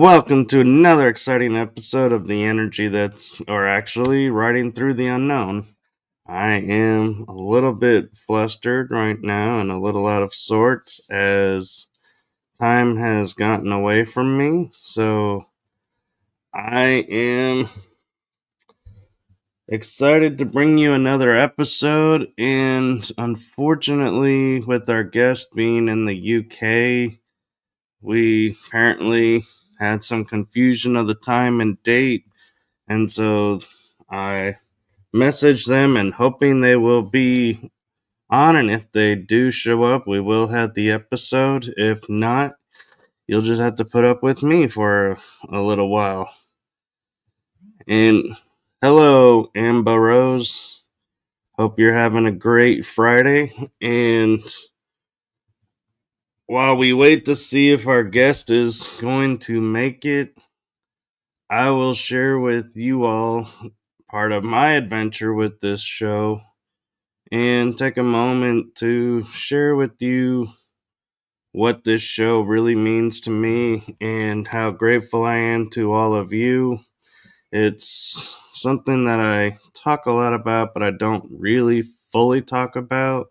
Welcome to another exciting episode of the energy or actually riding through the unknown. I am a little bit flustered right now and a little out of sorts as time has gotten away from me. So I am excited to bring you another episode. And unfortunately, with our guest being in the UK, we apparently had some confusion of the time and date. And so I messaged them and hoping they will be on. And if they do show up, we will have the episode. If not, you'll just have to put up with me for a little while. And hello, Amber Rose. Hope you're having a great Friday. And while we wait to see if our guest is going to make it, I will share with you all part of my adventure with this show and take a moment to share with you what this show really means to me and how grateful I am to all of you. It's something that I talk a lot about, but I don't really fully talk about.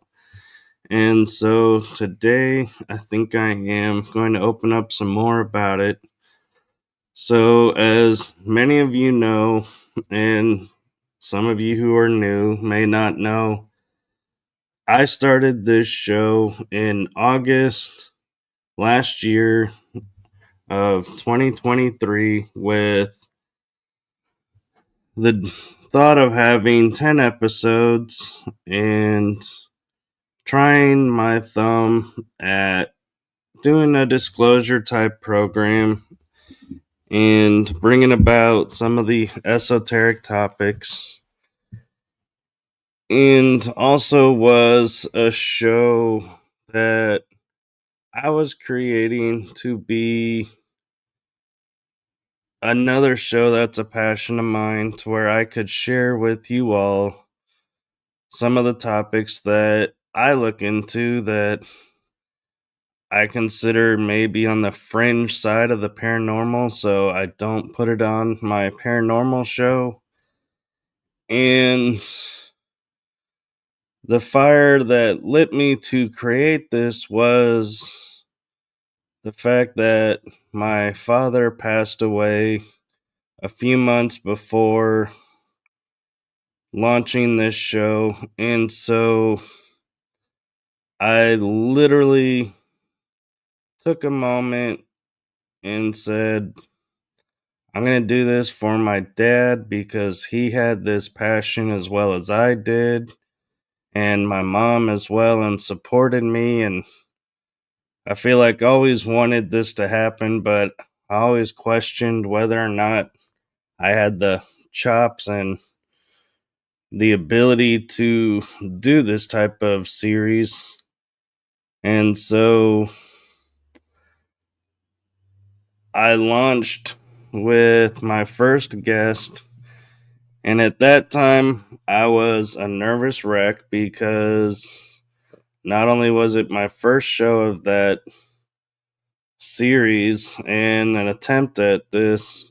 And so today, I think I am going to open up some more about it. So, as many of you know, and some of you who are new may not know, I started this show in August last year of 2023 with the thought of having 10 episodes and trying my thumb at doing a disclosure type program and bringing about some of the esoteric topics. And also was a show that I was creating to be another show that's a passion of mine, to where I could share with you all some of the topics that I look into that I consider maybe on the fringe side of the paranormal, so I don't put it on my paranormal show. And the fire that lit me to create this was the fact that my father passed away a few months before launching this show. And so I literally took a moment and said, I'm going to do this for my dad because he had this passion as well as I did, and my mom as well, and supported me. And I feel like I always wanted this to happen, but I always questioned whether or not I had the chops and the ability to do this type of series. And so I launched with my first guest, and at that time I was a nervous wreck because not only was it my first show of that series and an attempt at this,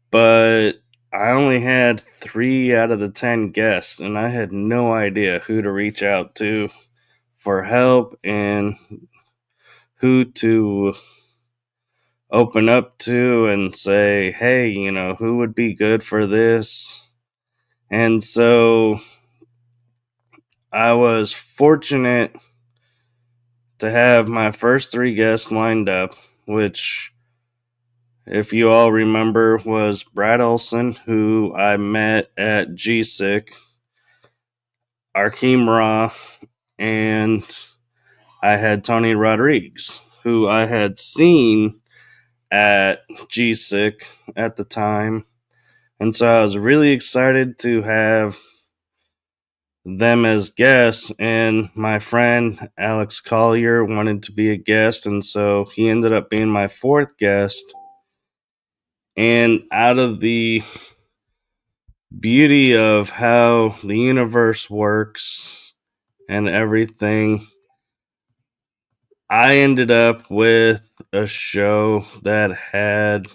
but I only had 3 out of the 10 guests, and I had no idea who to reach out to for help and who to open up to and say, hey, who would be good for this? And so I was fortunate to have my first 3 guests lined up, which, if you all remember, was Brad Olson, who I met at GSIC, Arkeem Ra, and I had Tony Rodriguez, who I had seen at GSIC at the time. And so I was really excited to have them as guests, and my friend Alex Collier wanted to be a guest, and so he ended up being my 4th guest. And out of the beauty of how the universe works and everything, I ended up with a show that had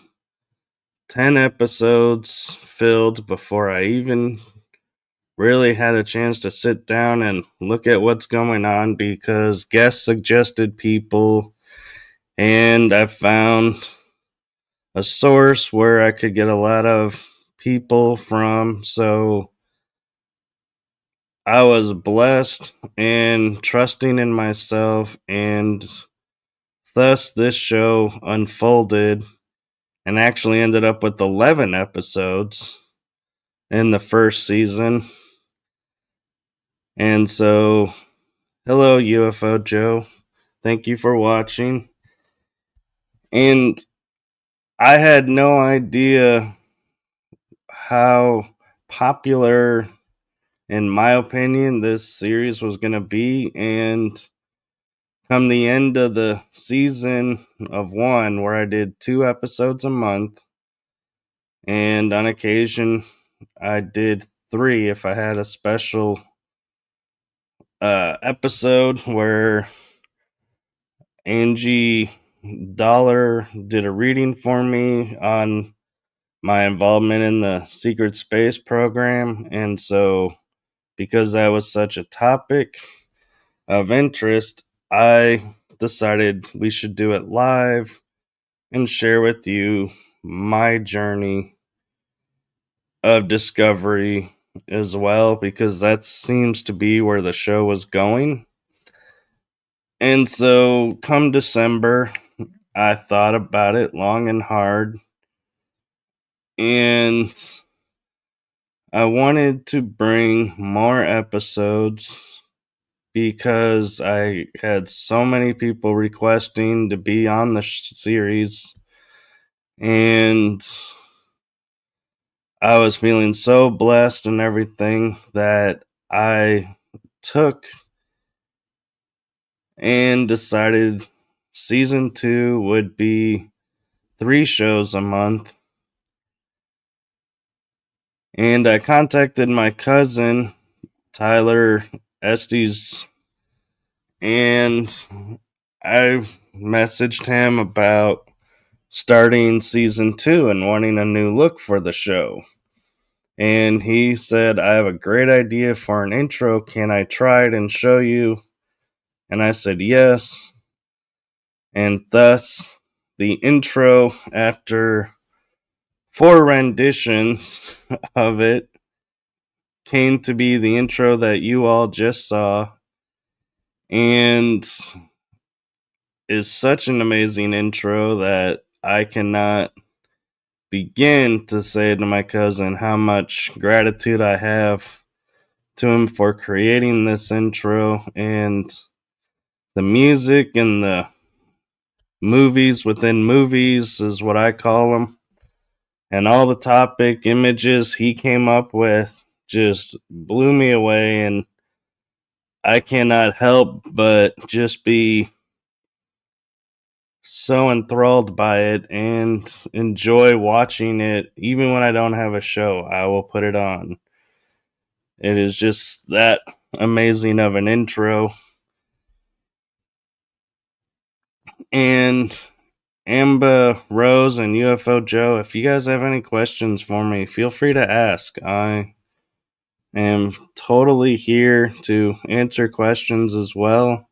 10 episodes filled before I even really had a chance to sit down and look at what's going on, because guests suggested people, and I found a source where I could get a lot of people from. So I was blessed and trusting in myself, and thus this show unfolded and actually ended up with 11 episodes in the first season. And so, hello, UFO Joe. Thank you for watching. And I had no idea how popular, in my opinion, this series was going to be. And come the end of the season of one, where I did 2 episodes a month, and on occasion I did 3 if I had a special episode where Angie Dollar did a reading for me on my involvement in the secret space program. And so, because that was such a topic of interest, I decided we should do it live and share with you my journey of discovery as well, because that seems to be where the show was going. And so, come December, I thought about it long and hard, and I wanted to bring more episodes because I had so many people requesting to be on the series, and I was feeling so blessed and everything that I took and decided season 2 would be 3 shows a month. And I contacted my cousin, Tyler Estes, and I messaged him about starting season 2 and wanting a new look for the show. And he said, I have a great idea for an intro. Can I try it and show you? And I said, yes. And thus, the intro, after 4 renditions of it, came to be the intro that you all just saw, and is such an amazing intro that I cannot begin to say to my cousin how much gratitude I have to him for creating this intro. And the music and the movies within movies is what I call them, and all the topic images he came up with just blew me away, and I cannot help but just be so enthralled by it and enjoy watching it. Even when I don't have a show, I will put it on. It is just that amazing of an intro. And Amba, Rose, and UFO Joe, if you guys have any questions for me, feel free to ask. I am totally here to answer questions as well.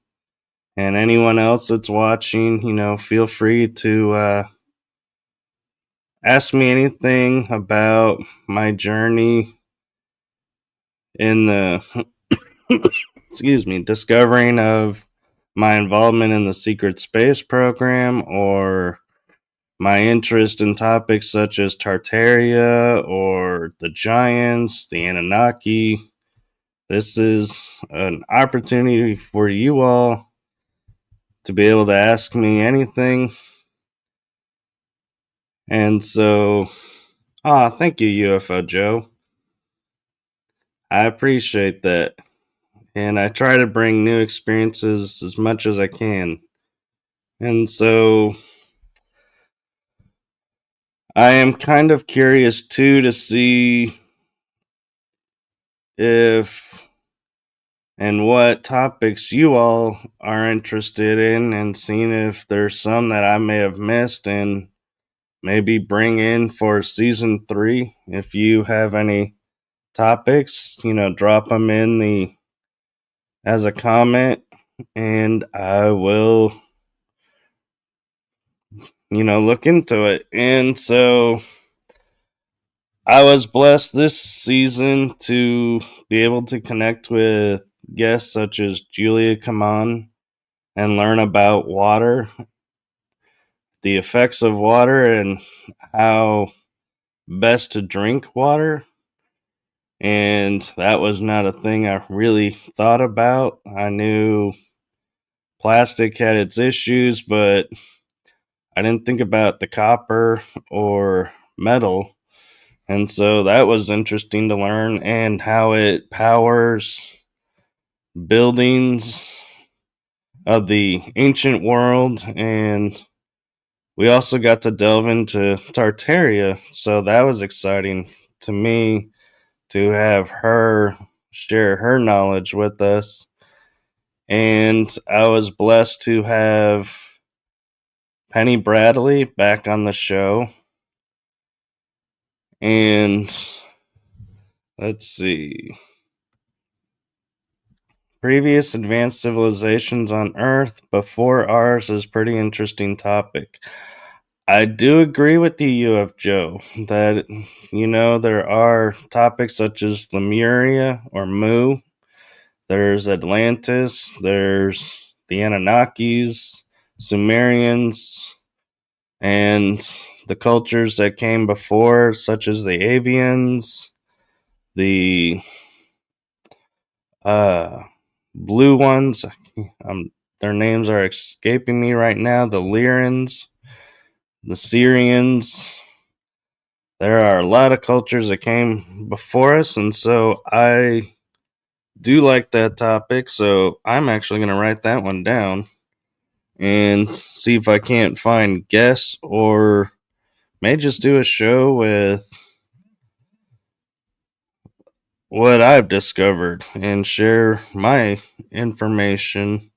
And anyone else that's watching, feel free to ask me anything about my journey in the discovering of my involvement in the secret space program, or my interest in topics such as Tartaria or the Giants, the Anunnaki. This is an opportunity for you all to be able to ask me anything. And so, thank you, UFO Joe. I appreciate that. And I try to bring new experiences as much as I can. And so, I am kind of curious too to see if and what topics you all are interested in, and seeing if there's some that I may have missed and maybe bring in for season 3. If you have any topics, drop them in the as a comment, and I will look into it. And so I was blessed this season to be able to connect with guests such as Julia Kaman and learn about water, the effects of water, and how best to drink water. And that was not a thing I really thought about. I knew plastic had its issues, but I didn't think about the copper or metal. And so that was interesting to learn, and how it powers buildings of the ancient world. And we also got to delve into Tartaria. So that was exciting to me to have her share her knowledge with us. And I was blessed to have Penny Bradley back on the show. And let's see. Previous advanced civilizations on Earth before ours is pretty interesting topic. I do agree with you, UF Joe, that there are topics such as Lemuria or Mu. There's Atlantis. There's the Anunnakis, Sumerians, and the cultures that came before, such as the Avians, the blue ones. Their names are escaping me right now. The Lyrans, the Syrians. There are a lot of cultures that came before us, and so I do like that topic. So I'm actually going to write that one down and see if I can't find guests, or may just do a show with what I've discovered and share my information.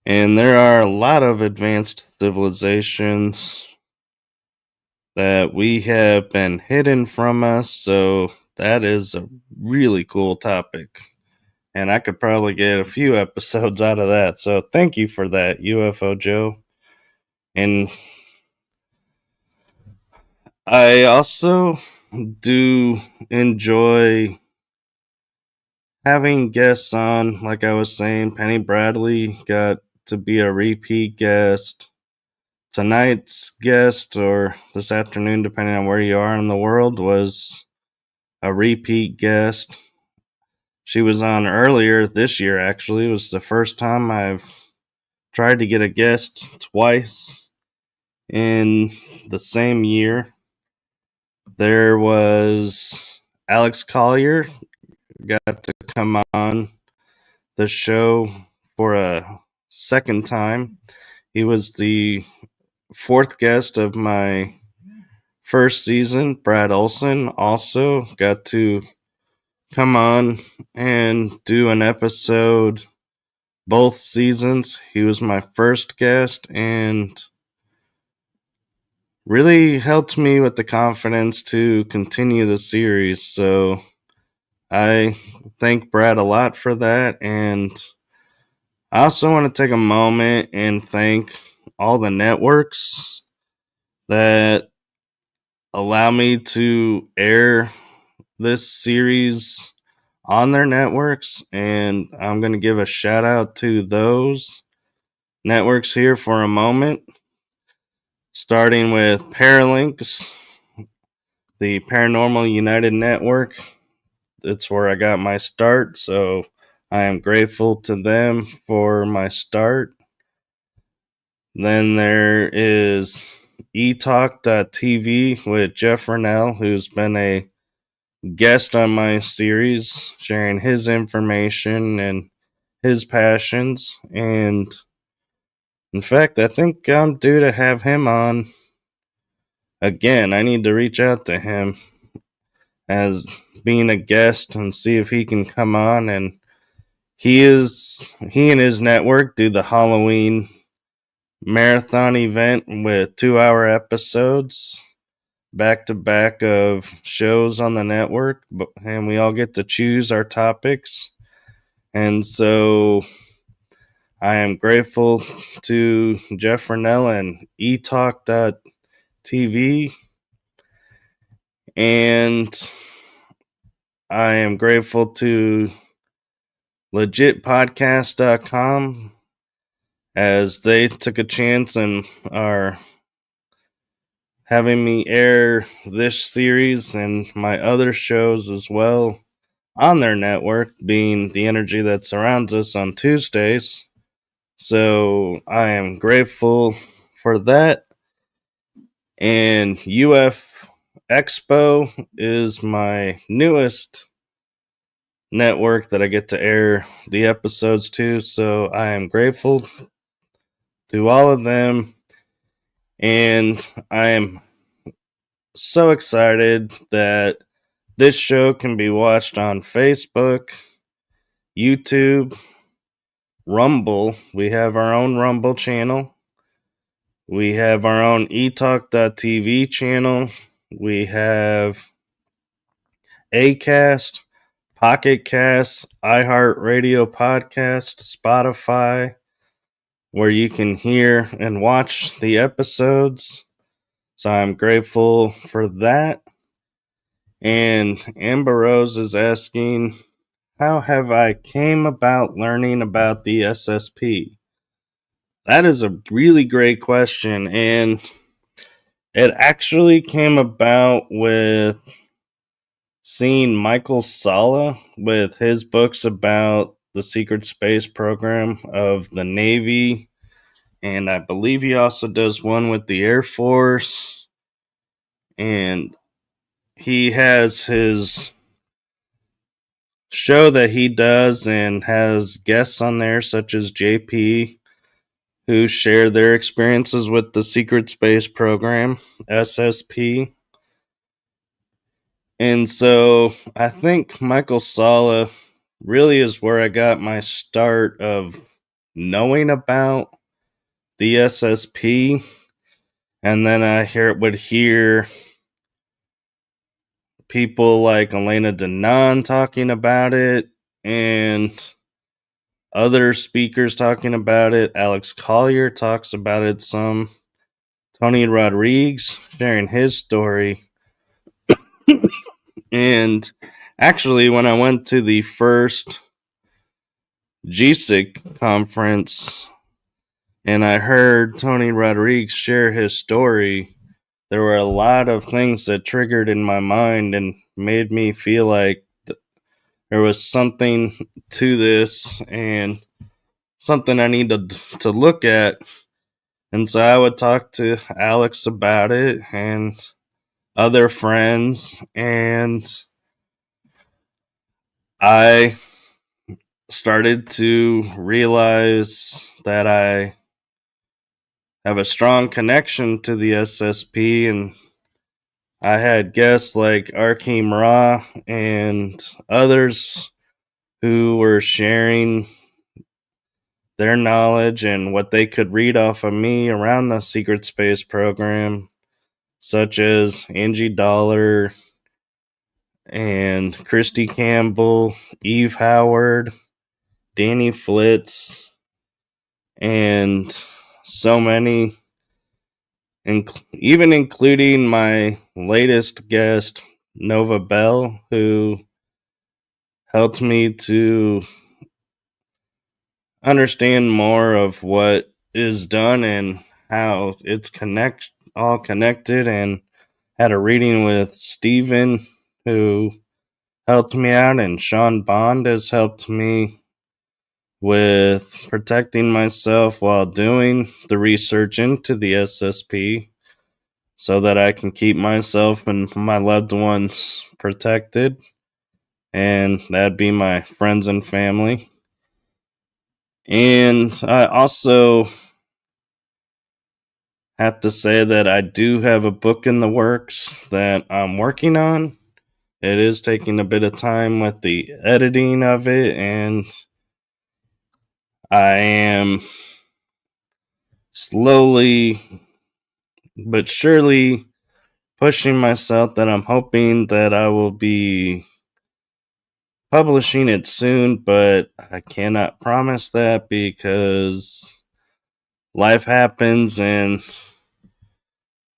And there are a lot of advanced civilizations that we have been hidden from us, so that is a really cool topic. And I could probably get a few episodes out of that. So thank you for that, UFO Joe. And I also do enjoy having guests on. Like I was saying, Penny Bradley got to be a repeat guest. Tonight's guest, or this afternoon, depending on where you are in the world, was a repeat guest. She was on earlier this year, actually. It was the first time I've tried to get a guest twice in the same year. There was Alex Collier, got to come on the show for a second time. He was the 4th guest of my first season. Brad Olson also got to come on and do an episode both seasons. He was my first guest and really helped me with the confidence to continue the series. So I thank Brad a lot for that. And I also want to take a moment and thank all the networks that allow me to air this series on their networks. And I'm going to give a shout out to those networks here for a moment, starting with Paralinks, the Paranormal United Network. That's where I got my start, so I am grateful to them for my start. Then there is eTalk.tv with Jeff Rennell, who's been a guest on my series, sharing his information and his passions. And in fact, I think I'm due to have him on again. I need to reach out to him. as being a guest and see if he can come on. And he and his network do the Halloween marathon event with 2-hour episodes back to back of shows on the network, and we all get to choose our topics. And so I am grateful to Jeff Rennell and eTalk.tv, and I am grateful to legitpodcast.com as they took a chance and are having me air this series and my other shows as well on their network, being The Energy That Surrounds Us on Tuesdays. So I am grateful for that. And UF Expo is my newest network that I get to air the episodes to. So I am grateful to all of them. And I am so excited that this show can be watched on Facebook, YouTube, Rumble. We have our own Rumble channel. We have our own eTalk.tv channel. We have Acast, Pocket Cast, iHeartRadio Podcast, Spotify, where you can hear and watch the episodes. So I'm grateful for that. And Amber Rose is asking, how have I came about learning about the SSP? That is a really great question, and it actually came about with seeing Michael Salla with his books about the secret space program of the Navy, and I believe he also does one with the Air Force, and he has his show that he does and has guests on there such as JP, who share their experiences with the secret space program, SSP. And so I think Michael Salla really is where I got my start of knowing about the SSP. And then I would hear people like Elena Danaan talking about it and other speakers talking about it. Alex Collier talks about it some. Tony Rodriguez sharing his story. And actually, when I went to the first GSIC conference and I heard Tony Rodriguez share his story, there were a lot of things that triggered in my mind and made me feel like there was something to this and something I needed to look at. And so I would talk to Alex about it and other friends, and I started to realize that I have a strong connection to the SSP, and I had guests like Arkeem Ra and others who were sharing their knowledge and what they could read off of me around the secret space program, such as Angie Dollar and Christy Campbell, Eve Howard, Danny Flitz, and so many, even including my latest guest, Nova Bell, who helped me to understand more of what is done and how it's all connected, and had a reading with Steven, who helped me out, and Sean Bond has helped me with protecting myself while doing the research into the SSP so that I can keep myself and my loved ones protected, and that'd be my friends and family. And I also have to say that I do have a book in the works that I'm working on. it is taking a bit of time with the editing of it, and I am slowly but surely pushing myself that I'm hoping that I will be publishing it soon, but I cannot promise that because life happens and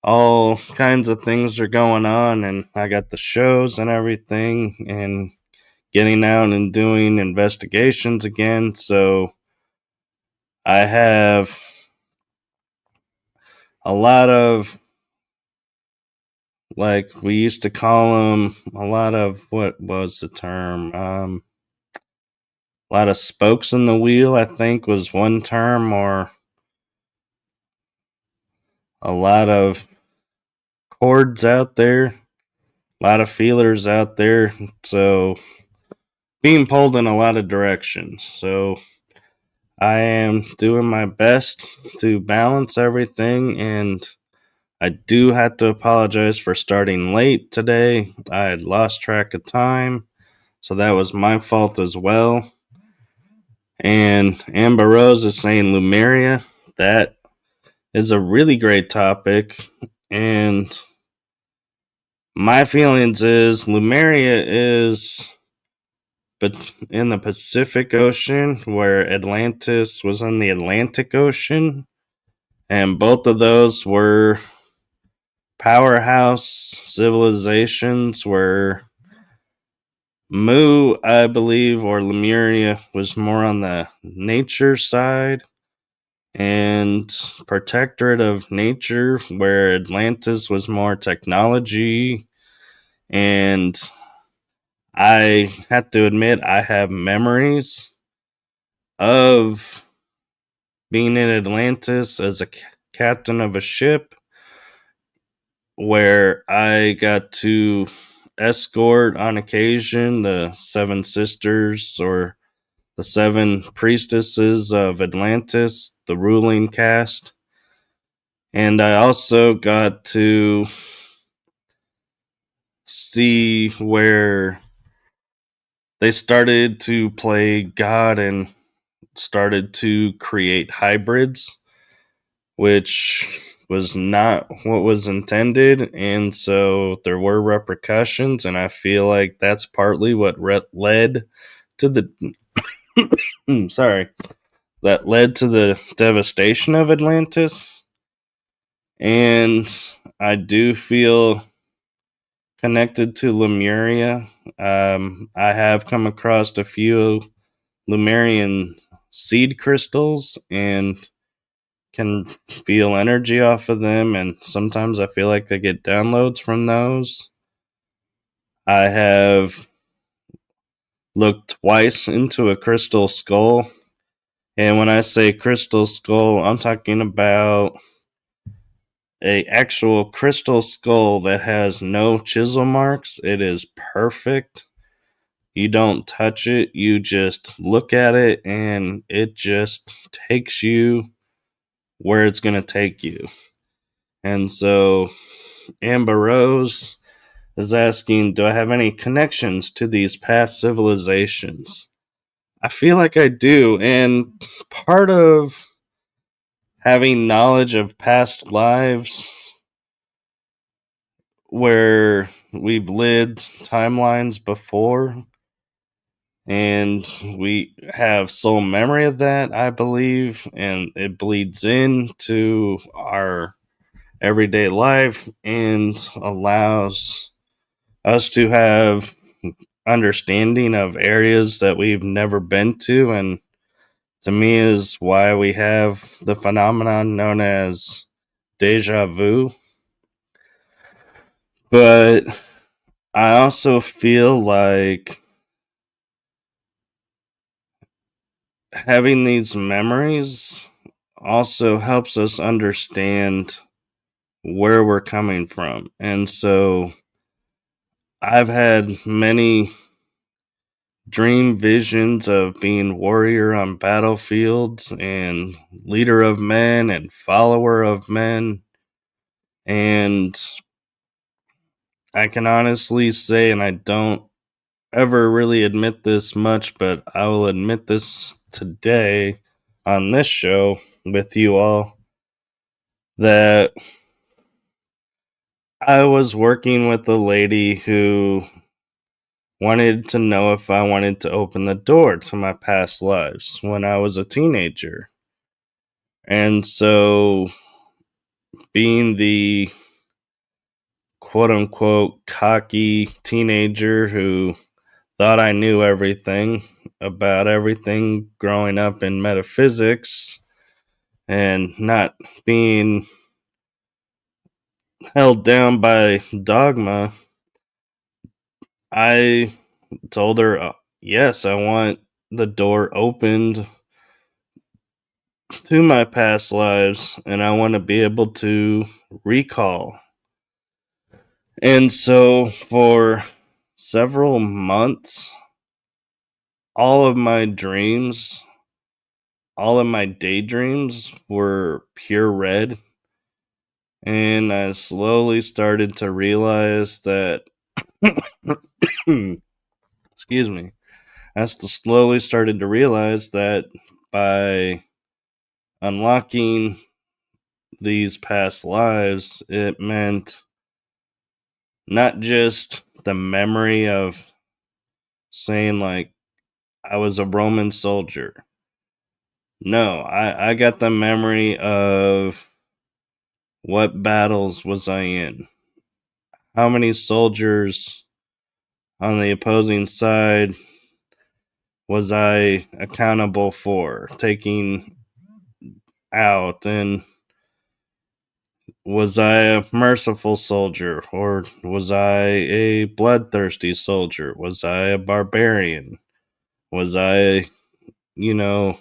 all kinds of things are going on, and I got the shows and everything, and getting out and doing investigations again. So I have a lot of, like we used to call them, a lot of, what was the term? A lot of spokes in the wheel, I think was one term, or a lot of cords out there, a lot of feelers out there. So being pulled in a lot of directions. So I am doing my best to balance everything, and I do have to apologize for starting late today. I had lost track of time, so that was my fault as well. And Amber Rose is saying Lumeria. That is a really great topic, and my feelings is Lumeria is but in the Pacific Ocean, where Atlantis was in the Atlantic Ocean, and both of those were powerhouse civilizations where Mu, I believe, or Lemuria was more on the nature side and protectorate of nature, where Atlantis was more technology. And I have to admit, I have memories of being in Atlantis as a captain of a ship where I got to escort on occasion the seven sisters, or the seven priestesses of Atlantis, the ruling caste. And I also got to see where they started to play God and started to create hybrids, which was not what was intended. And so there were repercussions, and I feel like that's partly what led to the sorry, that led to the devastation of Atlantis. And I do feel connected to Lemuria. I have come across a few Lemurian seed crystals and can feel energy off of them, and sometimes I feel like I get downloads from those. I have looked twice into a crystal skull, and when I say crystal skull, I'm talking about a actual crystal skull that has no chisel marks. It is perfect. You don't touch it, you just look at it, and it just takes you where it's going to take you. And so Amber Rose is asking, do I have any connections to these past civilizations? I feel like I do, and part of having knowledge of past lives where we've lived timelines before and we have soul memory of that, I believe, and it bleeds into our everyday life and allows us to have understanding of areas that we've never been to, and to me is why we have the phenomenon known as deja vu. But I also feel like having these memories also helps us understand where we're coming from. And so I've had many dream visions of being warrior on battlefields and leader of men and follower of men. And I can honestly say, and I don't ever really admit this much, but I will admit this today on this show with you all, that I was working with a lady who wanted to know if I wanted to open the door to my past lives when I was a teenager. And so, being the quote unquote cocky teenager who thought I knew everything about everything growing up in metaphysics and not being held down by dogma, I told her, yes, I want the door opened to my past lives and I want to be able to recall. And so for several months, all of my dreams, all of my daydreams were pure red. And I slowly started to realize that, excuse me, slowly started to realize that by unlocking these past lives, it meant not just the memory of saying, like, I was a Roman soldier. No, I got the memory of what battles was I in? How many soldiers on the opposing side was I accountable for taking out? And was I a merciful soldier or was I a bloodthirsty soldier? Was I a barbarian? Was I, you know,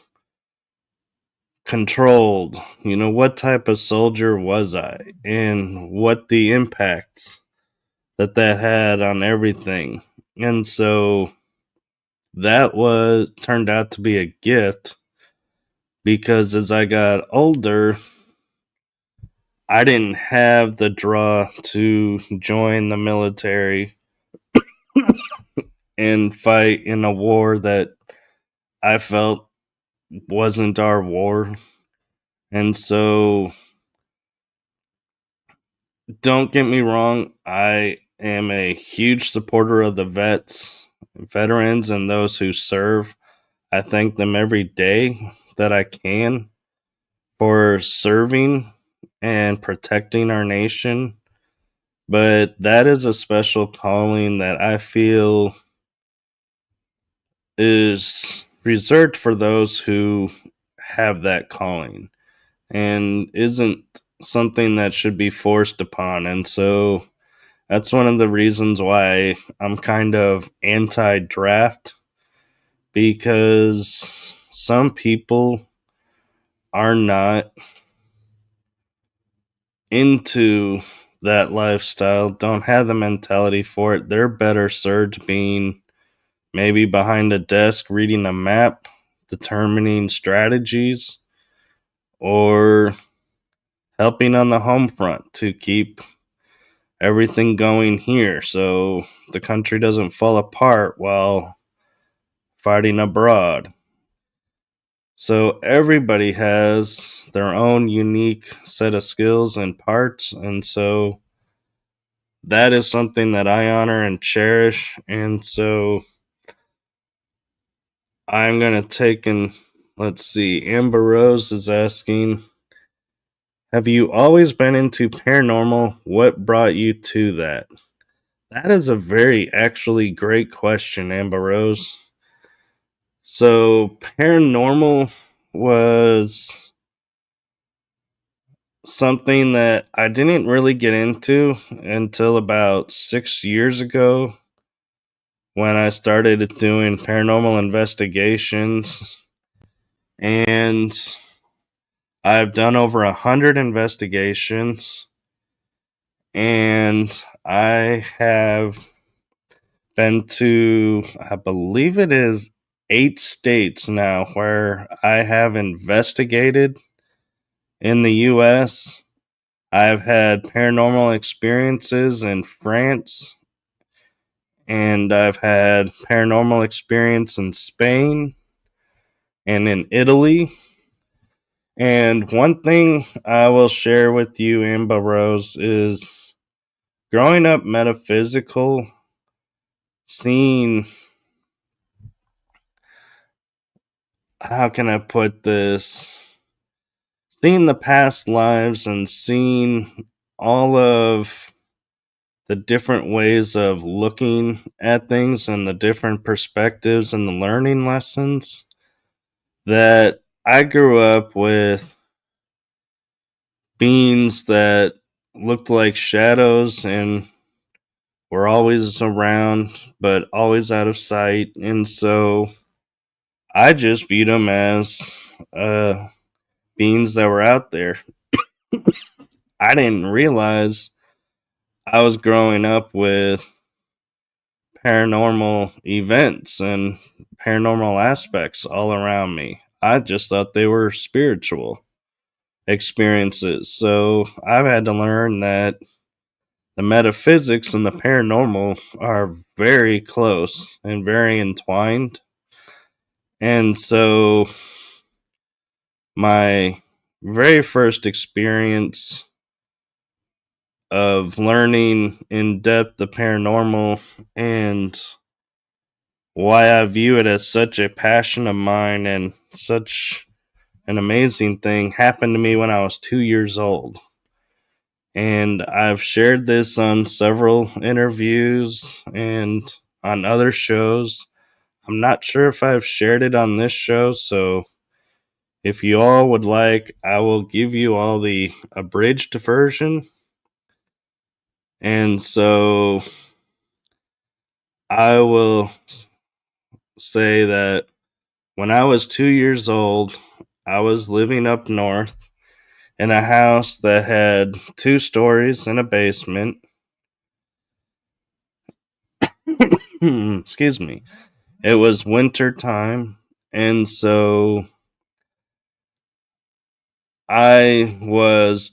controlled? What type of soldier was I? And what the impacts that had on everything. And so that was turned out to be a gift, because as I got older, I didn't have the draw to join the military and fight in a war that I felt wasn't our war. And so, don't get me wrong, I am a huge supporter of the veterans, and those who serve. I thank them every day that I can for serving and protecting our nation. But that is a special calling that I feel is reserved for those who have that calling and isn't something that should be forced upon. And so that's one of the reasons why I'm kind of anti-draft, because some people are not into that lifestyle, don't have the mentality for it. They're better served being maybe behind a desk reading a map, determining strategies, or helping on the home front to keep everything going here so the country doesn't fall apart while fighting abroad. So everybody has their own unique set of skills and parts, and so that is something that I honor and cherish. And so I'm going to take and let's see. Amber Rose is asking, have you always been into paranormal? What brought you to that? That is a very actually great question, Amber Rose. So paranormal was something that I didn't really get into until about 6 years ago, when I started doing paranormal investigations. And I've done over 100 investigations, and I have been to, I believe it is 8 states now where I have investigated in the US. I've had paranormal experiences in France, and I've had paranormal experience in Spain and in Italy. And one thing I will share with you, Amber Rose, is growing up metaphysical, seeing, how can I put this? Seeing the past lives and seeing all of the different ways of looking at things and the different perspectives and the learning lessons, that I grew up with beings that looked like shadows and were always around but always out of sight. And so I just viewed them as beings that were out there. I didn't realize I was growing up with paranormal events and paranormal aspects all around me. I just thought they were spiritual experiences. So I've had to learn that the metaphysics and the paranormal are very close and very entwined. And so my very first experience of learning in depth the paranormal and why I view it as such a passion of mine and such an amazing thing happened to me when I was 2 years old. And I've shared this on several interviews and on other shows. I'm not sure if I've shared it on this show, so if you all would like, I will give you all the abridged version. And so I will say that when I was 2 years old, I was living up north in a house that had 2 stories and a basement. Excuse me. It was winter time, and so I was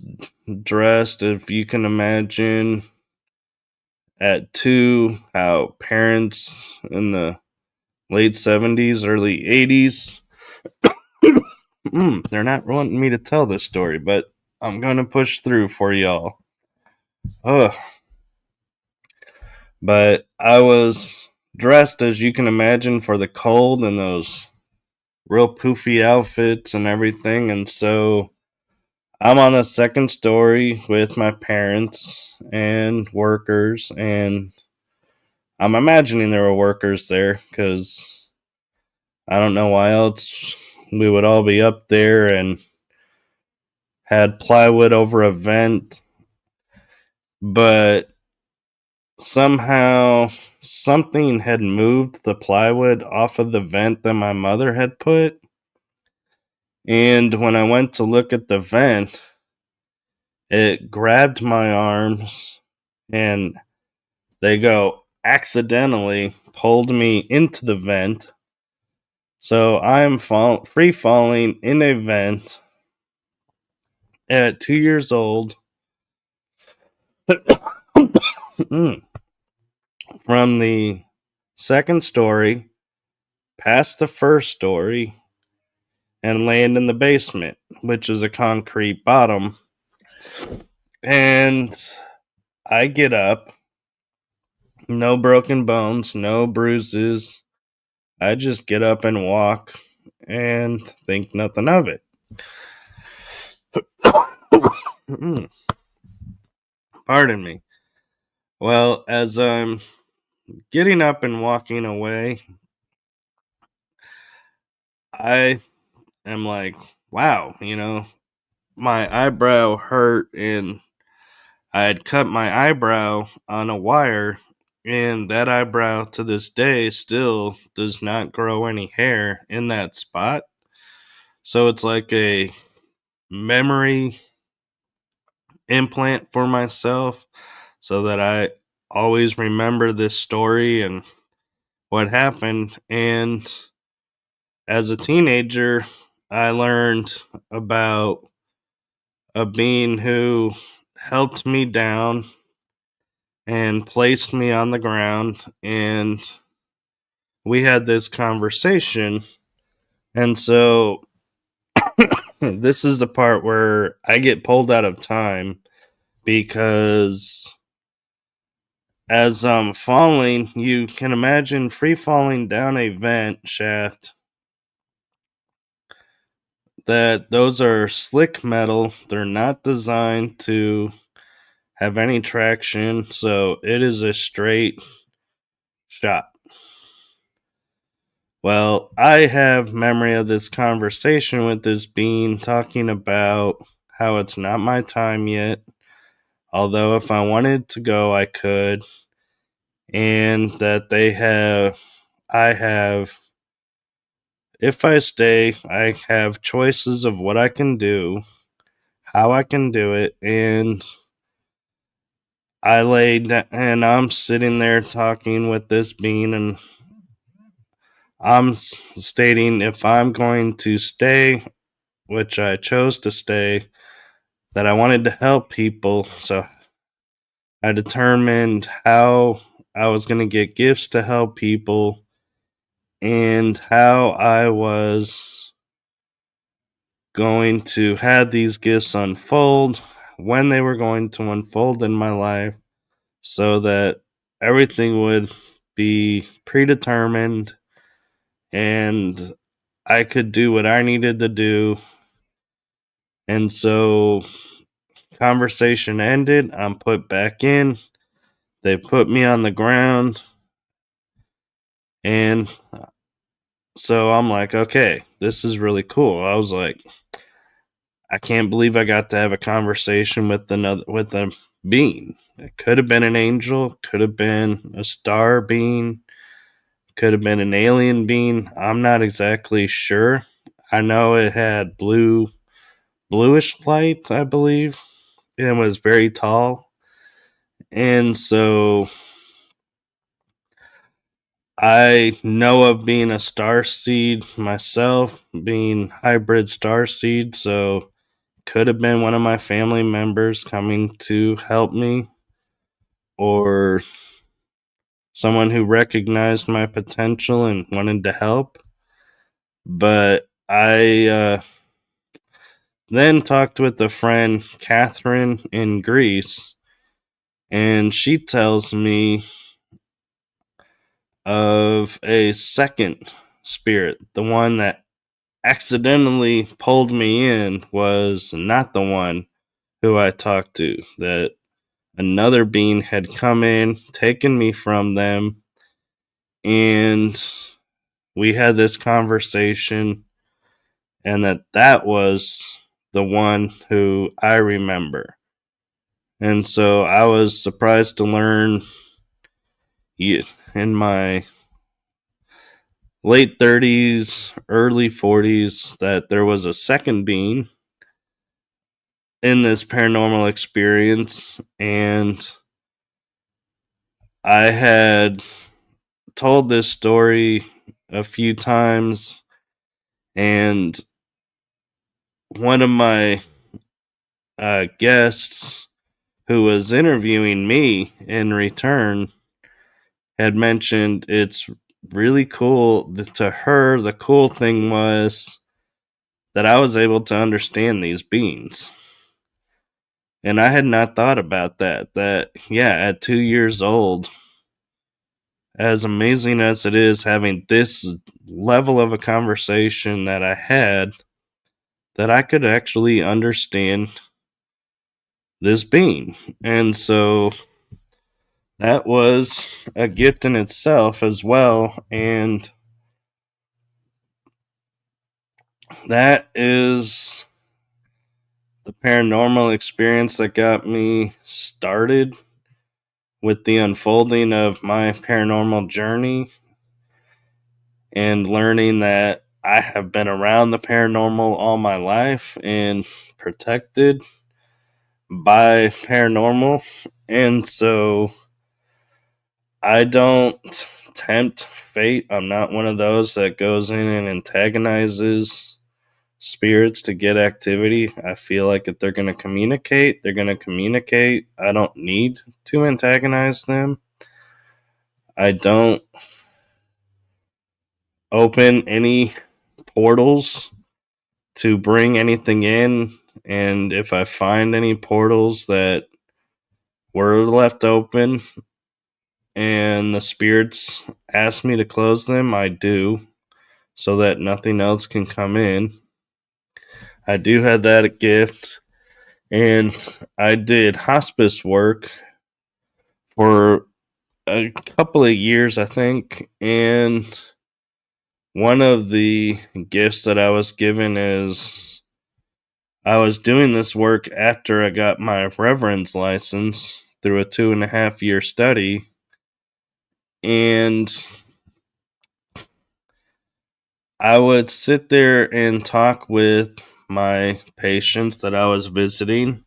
dressed, if you can imagine, at two, how parents in the late 70s, early 80s. They're not wanting me to tell this story, but I'm going to push through for y'all. Ugh. But I was dressed, as you can imagine, for the cold and those real poofy outfits and everything. And so I'm on the second story with my parents and workers. And I'm imagining there were workers there because I don't know why else we would all be up there, and had plywood over a vent. But somehow something had moved the plywood off of the vent that my mother had put. And when I went to look at the vent, it grabbed my arms and accidentally pulled me into the vent. So I'm free falling in a vent at 2 years old from the second story past the first story and land in the basement, which is a concrete bottom. And I get up, no broken bones, no bruises. I just get up and walk and think nothing of it. Pardon me. Well, as I'm getting up and walking away, I am like, wow, my eyebrow hurt, and I had cut my eyebrow on a wire, and that eyebrow to this day still does not grow any hair in that spot. So it's like a memory implant for myself so that I always remember this story and what happened. And as a teenager, I learned about a being who helped me down and placed me on the ground, and we had this conversation. And so this is the part where I get pulled out of time, because as I'm falling, you can imagine free falling down a vent shaft. That those are slick metal. They're not designed to have any traction, so it is a straight shot. Well, I have memory of this conversation with this being talking about how it's not my time yet, although if I wanted to go, I could, and that I have, if I stay, I have choices of what I can do, how I can do it, and I laid down, and I'm sitting there talking with this being, and I'm stating if I'm going to stay, which I chose to stay, that I wanted to help people. So I determined how I was going to get gifts to help people and how I was going to have these gifts unfold, when they were going to unfold in my life, so that everything would be predetermined and I could do what I needed to do. And so conversation ended. I'm put back in. They put me on the ground. And so I'm like, okay, this is really cool. I was like, I can't believe I got to have a conversation with a being. It could have been an angel, could have been a star being, could have been an alien being. I'm not exactly sure. I know it had bluish light, I believe. It was very tall. And so I know of being a starseed myself, being hybrid starseed, so could have been one of my family members coming to help me, or someone who recognized my potential and wanted to help. But I then talked with a friend, Catherine, in Greece, and she tells me of a second spirit. The one that accidentally pulled me in was not the one who I talked to. That another being had come in, taken me from them, and we had this conversation, and that was the one who I remember. And so I was surprised to learn in my late 30s, early 40s, that there was a second being in this paranormal experience. And I had told this story a few times, and one of my guests who was interviewing me in return had mentioned it's really cool. To her, the cool thing was that I was able to understand these beings. And I had not thought about that. That, yeah, at 2 years old, as amazing as it is having this level of a conversation that I had, that I could actually understand this being. And so that was a gift in itself as well. And that is the paranormal experience that got me started with the unfolding of my paranormal journey, and learning that I have been around the paranormal all my life and protected by paranormal. And so I don't tempt fate. I'm not one of those that goes in and antagonizes spirits to get activity. I feel like if they're going to communicate, they're going to communicate. I don't need to antagonize them. I don't open any portals to bring anything in. And if I find any portals that were left open and the spirits ask me to close them, I do, so that nothing else can come in. I do have that gift. And I did hospice work for a couple of years, I think. And one of the gifts that I was given is I was doing this work after I got my reverend's license through a 2.5 year study. And I would sit there and talk with my patients that I was visiting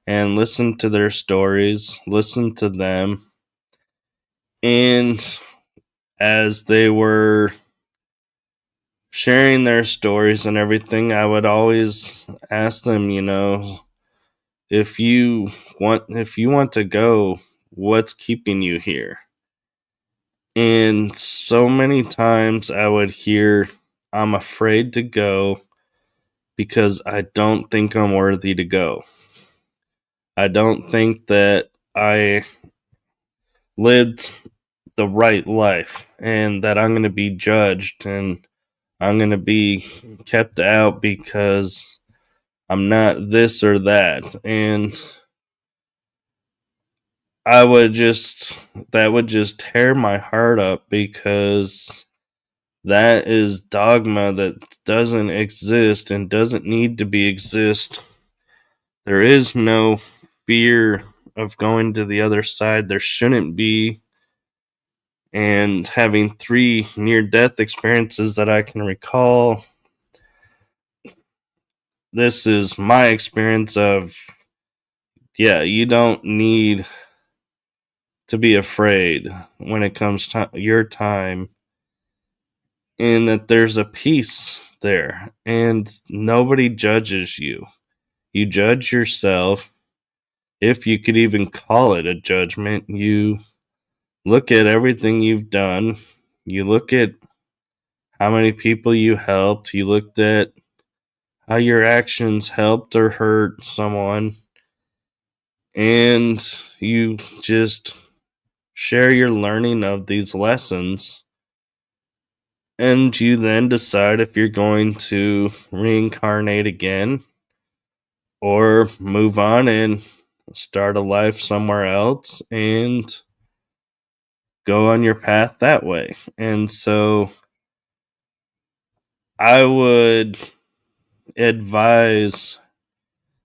and listen to their stories, listen to them. And as they were sharing their stories and everything, I would always ask them, if you want to go, what's keeping you here? And so many times I would hear, I'm afraid to go because I don't think I'm worthy to go. I don't think that I lived the right life and that I'm going to be judged and I'm going to be kept out because I'm not this or that. And that would just tear my heart up because that is dogma that doesn't exist and doesn't need to be exist. There is no fear of going to the other side. There shouldn't be. And having 3 near-death experiences that I can recall, this is my experience of, you don't need to be afraid when it comes to your time, and that there's a peace there, and nobody judges you. You judge yourself, if you could even call it a judgment. You look at everything you've done. You look at how many people you helped. You looked at how your actions helped or hurt someone. And you just share your learning of these lessons. And you then decide if you're going to reincarnate again or move on and start a life somewhere else and go on your path that way. And so I would advise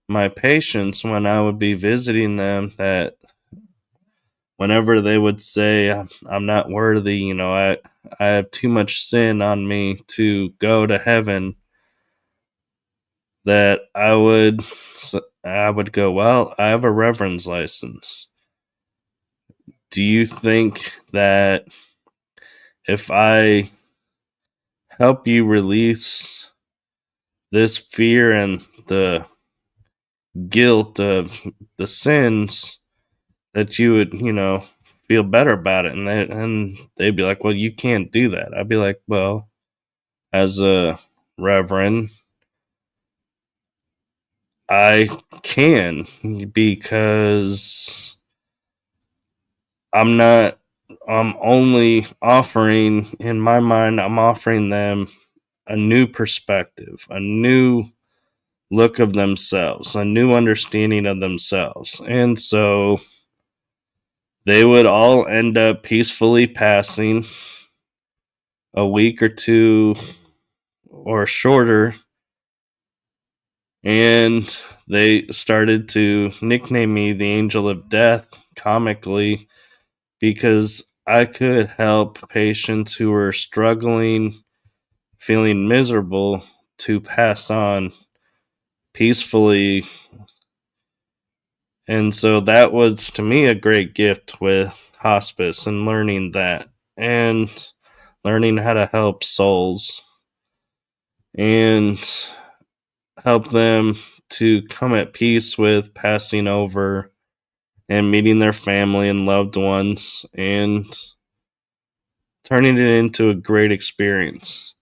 my patients when I would be visiting them that whenever they would say, I'm not worthy, I have too much sin on me to go to heaven, that I would go, well, I have a reverend's license. Do you think that if I help you release this fear and the guilt of the sins, that you would, feel better about it? And they'd be like, well, you can't do that. I'd be like, well, as a reverend, I can, because I'm only offering, in my mind, I'm offering them a new perspective, a new look of themselves, a new understanding of themselves. And so they would all end up peacefully passing a week or two or shorter. And they started to nickname me the Angel of Death comically, because I could help patients who were struggling, feeling miserable, to pass on peacefully. And so that was, to me, a great gift with hospice and learning that and learning how to help souls. And help them to come at peace with passing over and meeting their family and loved ones and turning it into a great experience.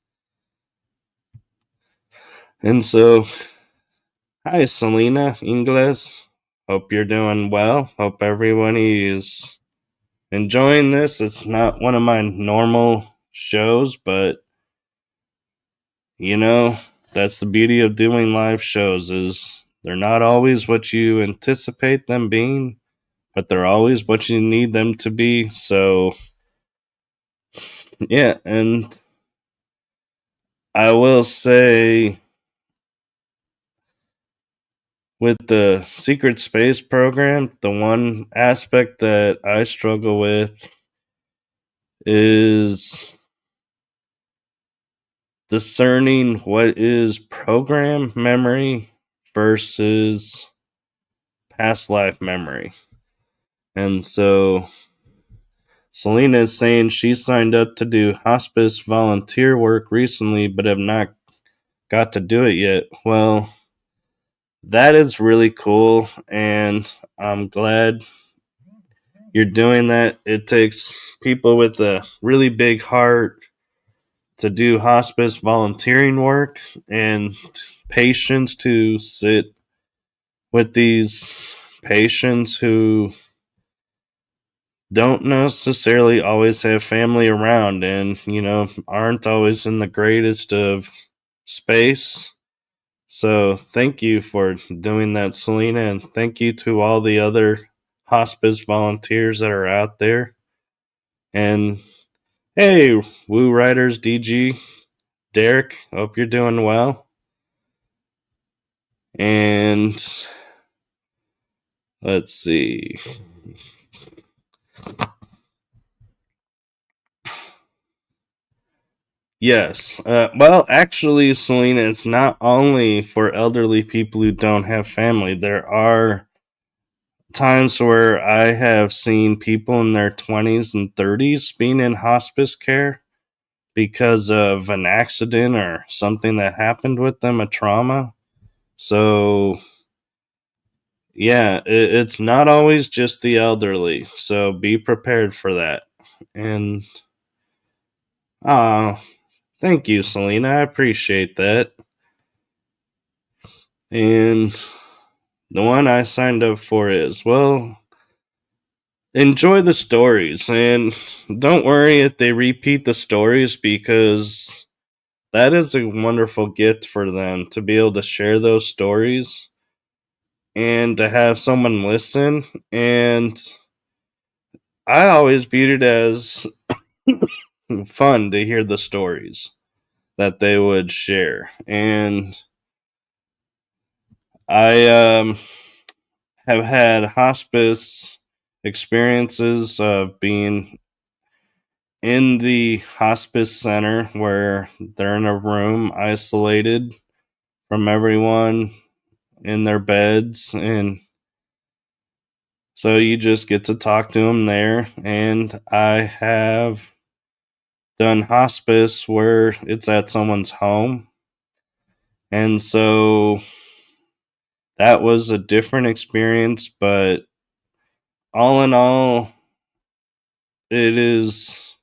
And so, hi, Selena Ingles. Hope you're doing well. Hope everybody is enjoying this. It's not one of my normal shows, but you know, that's the beauty of doing live shows is they're not always what you anticipate them being, but they're always what you need them to be. So, yeah, and I will say with the secret space program, the one aspect that I struggle with is discerning what is program memory versus past life memory. And so Selena is saying she signed up to do hospice volunteer work recently, but have not got to do it yet. Well, that is really cool, and I'm glad you're doing that. It takes people with a really big heart to do hospice volunteering work and patience to sit with these patients who don't necessarily always have family around and, aren't always in the greatest of space. So thank you for doing that, Selena, and thank you to all the other hospice volunteers that are out there. And hey, Woo Riders DG, Derek, hope you're doing well. And let's see. Yes. Well, actually, Selena, it's not only for elderly people who don't have family. There are times where I have seen people in their 20s and 30s being in hospice care because of an accident or something that happened with them, a trauma. So, yeah, it's not always just the elderly. So be prepared for that. And, thank you, Selena. I appreciate that. And the one I signed up for is, well, enjoy the stories. And don't worry if they repeat the stories because that is a wonderful gift for them to be able to share those stories and to have someone listen. And I always viewed it as fun to hear the stories that they would share. And I have had hospice experiences of being in the hospice center where they're in a room isolated from everyone in their beds, and so you just get to talk to them there. And I have done hospice where it's at someone's home, and so that was a different experience, but all in all, it is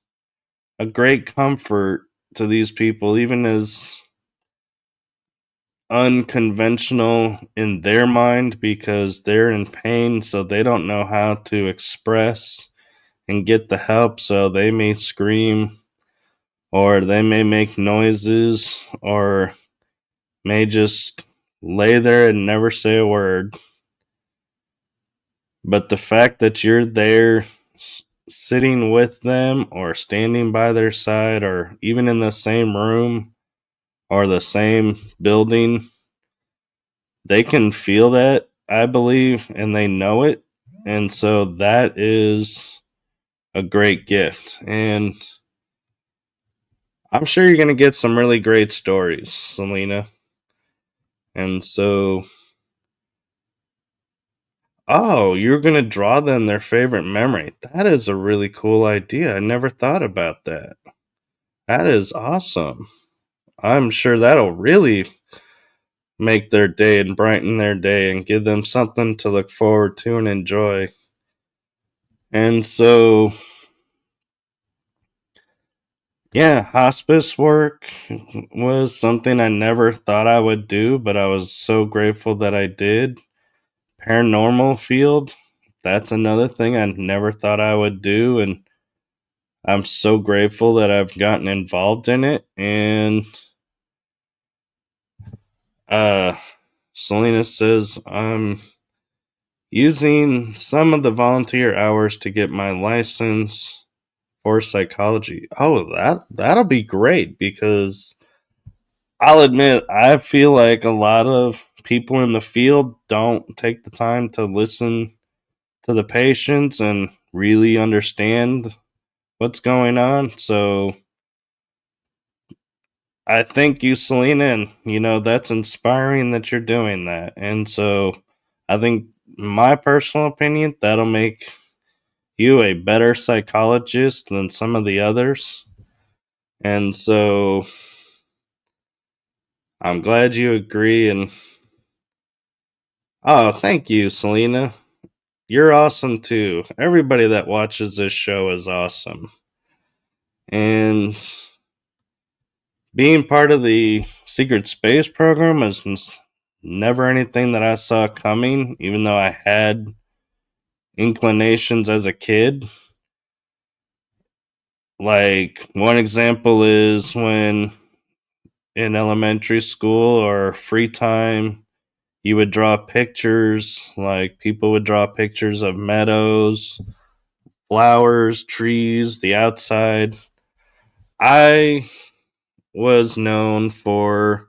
a great comfort to these people, even as unconventional in their mind because they're in pain, so they don't know how to express and get the help, so they may scream or they may make noises or may just lay there and never say a word. But the fact that you're there sitting with them or standing by their side or even in the same room or the same building, they can feel that, I believe, and they know it. And so that is a great gift. And I'm sure you're going to get some really great stories, Selena. And so, oh, you're going to draw them their favorite memory. That is a really cool idea. I never thought about that. That is awesome. I'm sure that'll really make their day and brighten their day and give them something to look forward to and enjoy. And so, yeah, hospice work was something I never thought I would do, but I was so grateful that I did. Paranormal field, that's another thing I never thought I would do, and I'm so grateful that I've gotten involved in it. And Selena says I'm using some of the volunteer hours to get my license for psychology. Oh, that'll be great, because I'll admit I feel like a lot of people in the field don't take the time to listen to the patients and really understand what's going on. So I thank you, Selena, and that's inspiring that you're doing that. And so I think, my personal opinion, that'll make you a better psychologist than some of the others. And so I'm glad you agree. And oh, thank you, Selena. You're awesome too. Everybody that watches this show is awesome. And being part of the secret space program is never anything that I saw coming, even though I had inclinations as a kid. Like, one example is when in elementary school or free time, you would draw pictures. Like, people would draw pictures of meadows, flowers, trees, the outside. I was known for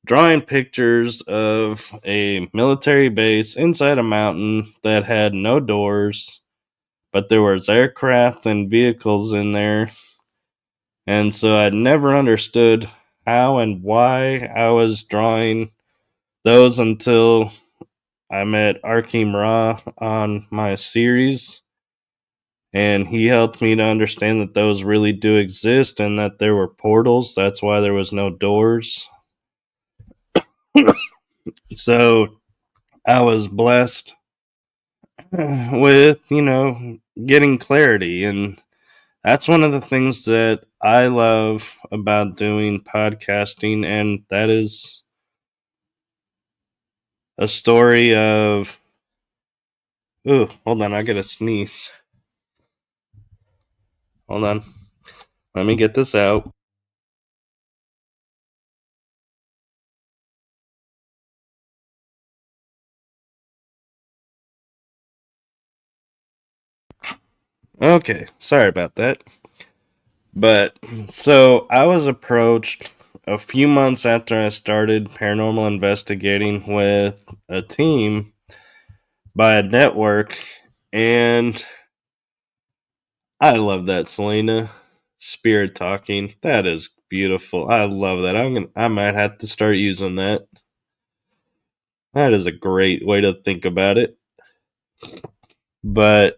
drawing pictures of a military base inside a mountain that had no doors, but there was aircraft and vehicles in there. And so I never understood how and why I was drawing those until I met Arkim Ra on my series. And he helped me to understand that those really do exist and that there were portals. That's why there was no doors. So I was blessed with, getting clarity. And that's one of the things that I love about doing podcasting. And that is a story of. Ooh, hold on. I gotta sneeze. Hold on. Let me get this out. Okay. Sorry about that. But so I was approached a few months after I started paranormal investigating with a team by a network, and I love that, Selena. Spirit talking. That is beautiful. I love that. I might have to start using that. That is a great way to think about it. But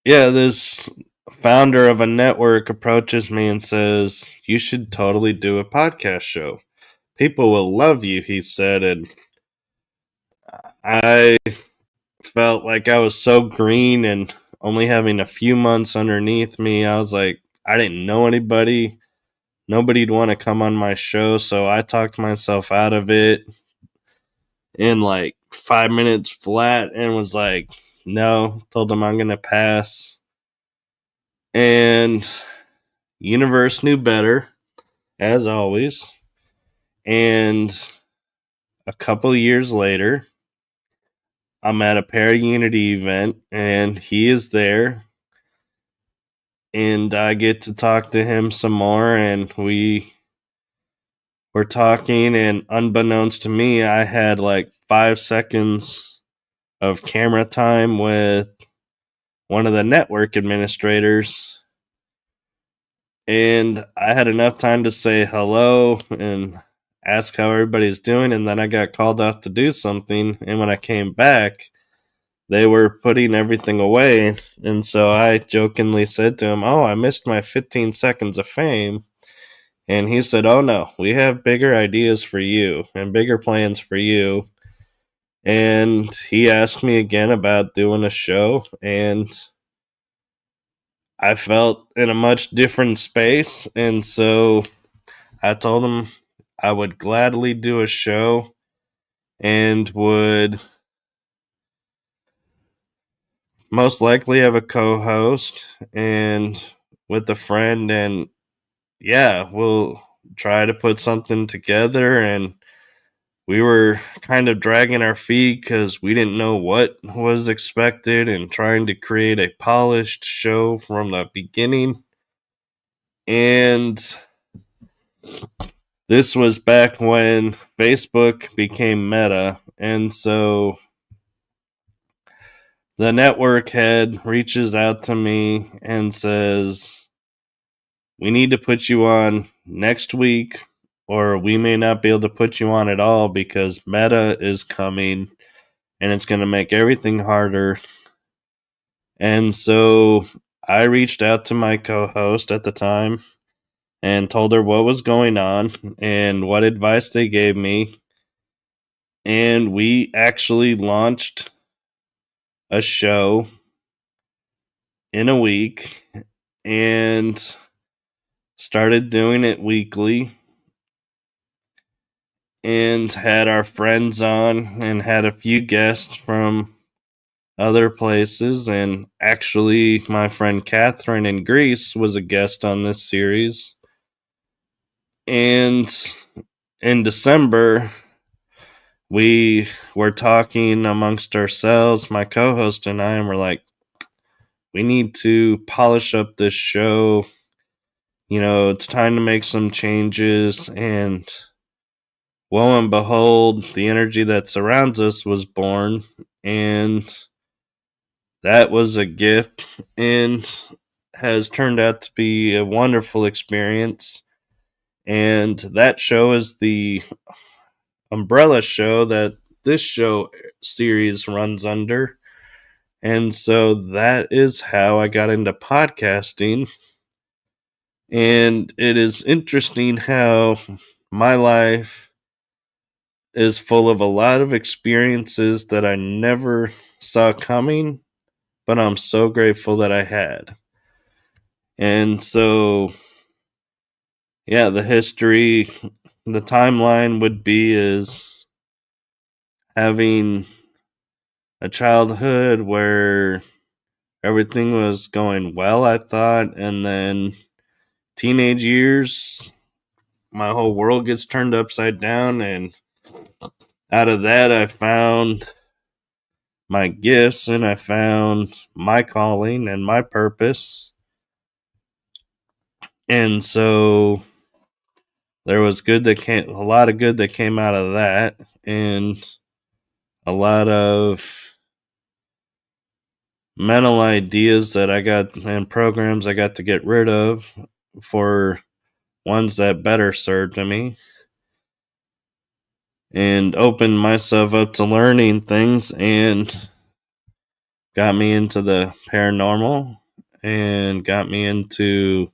yeah, this founder of a network approaches me and says, "You should totally do a podcast show. People will love you," he said. And I felt like I was so green and only having a few months underneath me. I was like, I didn't know anybody. Nobody'd want to come on my show. So I talked myself out of it in like 5 minutes flat and was like, no, told them I'm going to pass. And universe knew better, as always. And a couple years later, I'm at a Para-Unity event, and he is there. And I get to talk to him some more, and we were talking, and unbeknownst to me, I had like 5 seconds of camera time with one of the network administrators. And I had enough time to say hello and ask how everybody's doing, and then I got called out to do something. And when I came back, they were putting everything away. And so I jokingly said to him, "Oh, I missed my 15 seconds of fame." And he said, "Oh no, we have bigger ideas for you and bigger plans for you." And he asked me again about doing a show, and I felt in a much different space. And so I told him I would gladly do a show and would most likely have a co-host and with a friend, and yeah, we'll try to put something together. And we were kind of dragging our feet because we didn't know what was expected and trying to create a polished show from the beginning. And this was back when Facebook became Meta, and so the network head reaches out to me and says, "We need to put you on next week, or we may not be able to put you on at all because Meta is coming and it's going to make everything harder." And so I reached out to my co host at the time and told her what was going on and what advice they gave me. And we actually launched a show in a week and started doing it weekly and had our friends on and had a few guests from other places. And actually, my friend Catherine in Greece was a guest on this series. And in December, we were talking amongst ourselves, my co host and I, and we're like, we need to polish up this show. You know, it's time to make some changes. And lo and behold, the energy that surrounds us was born. And that was a gift and has turned out to be a wonderful experience. And that show is the umbrella show that this show series runs under. And so that is how I got into podcasting. And it is interesting how my life is full of a lot of experiences that I never saw coming, but I'm so grateful that I had. And so, yeah, the history, the timeline would be is having a childhood where everything was going well, I thought, and then teenage years, my whole world gets turned upside down, and out of that, I found my gifts and I found my calling and my purpose. And so there was a lot of good that came out of that, and a lot of mental ideas that I got and programs I got to get rid of for ones that better served me, and opened myself up to learning things, and got me into the paranormal and got me into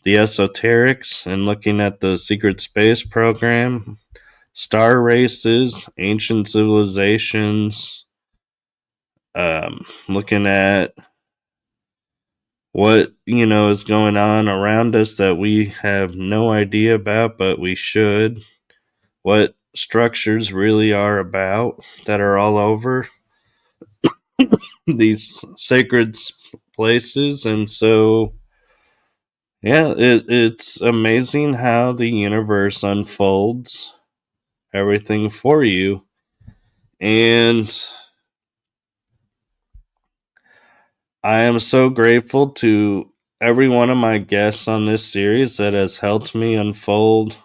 the esoterics and looking at the secret space program, star races, ancient civilizations, looking at what is going on around us that we have no idea about, but we should. What structures really are about that are all over these sacred places. And so, yeah, it's amazing how the universe unfolds everything for you. And I am so grateful to every one of my guests on this series that has helped me unfold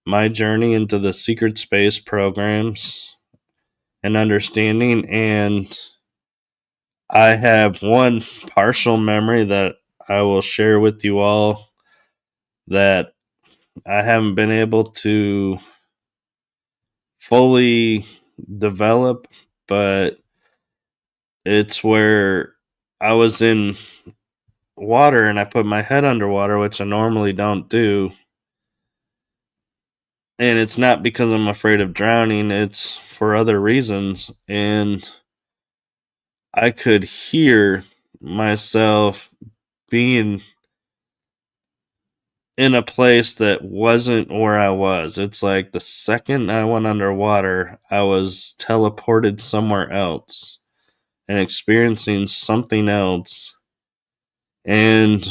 my journey into the secret space programs and understanding. And I have one partial memory that I will share with you all that I haven't been able to fully develop, but it's where I was in water and I put my head underwater, which I normally don't do. And it's not because I'm afraid of drowning, it's for other reasons. And I could hear myself being in a place that wasn't where I was. It's like the second I went underwater, I was teleported somewhere else and experiencing something else. And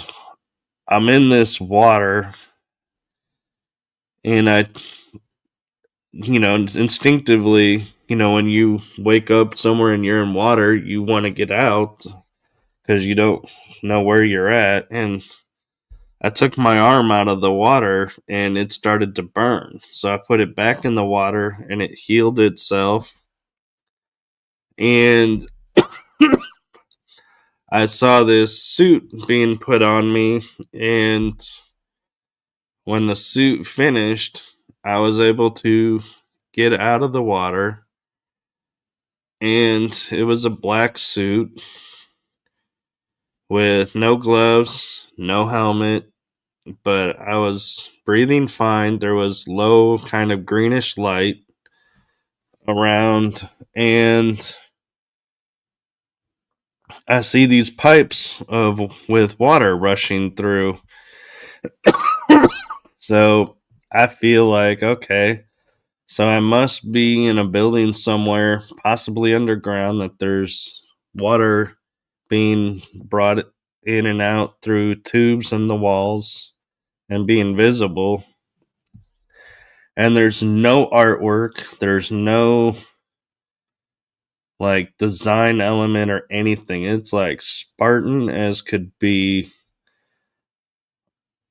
I'm in this water, and instinctively, when you wake up somewhere and you're in water, you want to get out because you don't know where you're at. And I took my arm out of the water and it started to burn. So I put it back in the water and it healed itself. And I saw this suit being put on me. And when the suit finished, I was able to get out of the water. And it was a black suit with no gloves, no helmet, but I was breathing fine. There was low, kind of greenish light around, and I see these pipes with water rushing through. So I feel like, okay, so I must be in a building somewhere, possibly underground, that there's water being brought in and out through tubes in the walls and being visible. And there's no artwork, there's no like design element or anything. It's like Spartan as could be.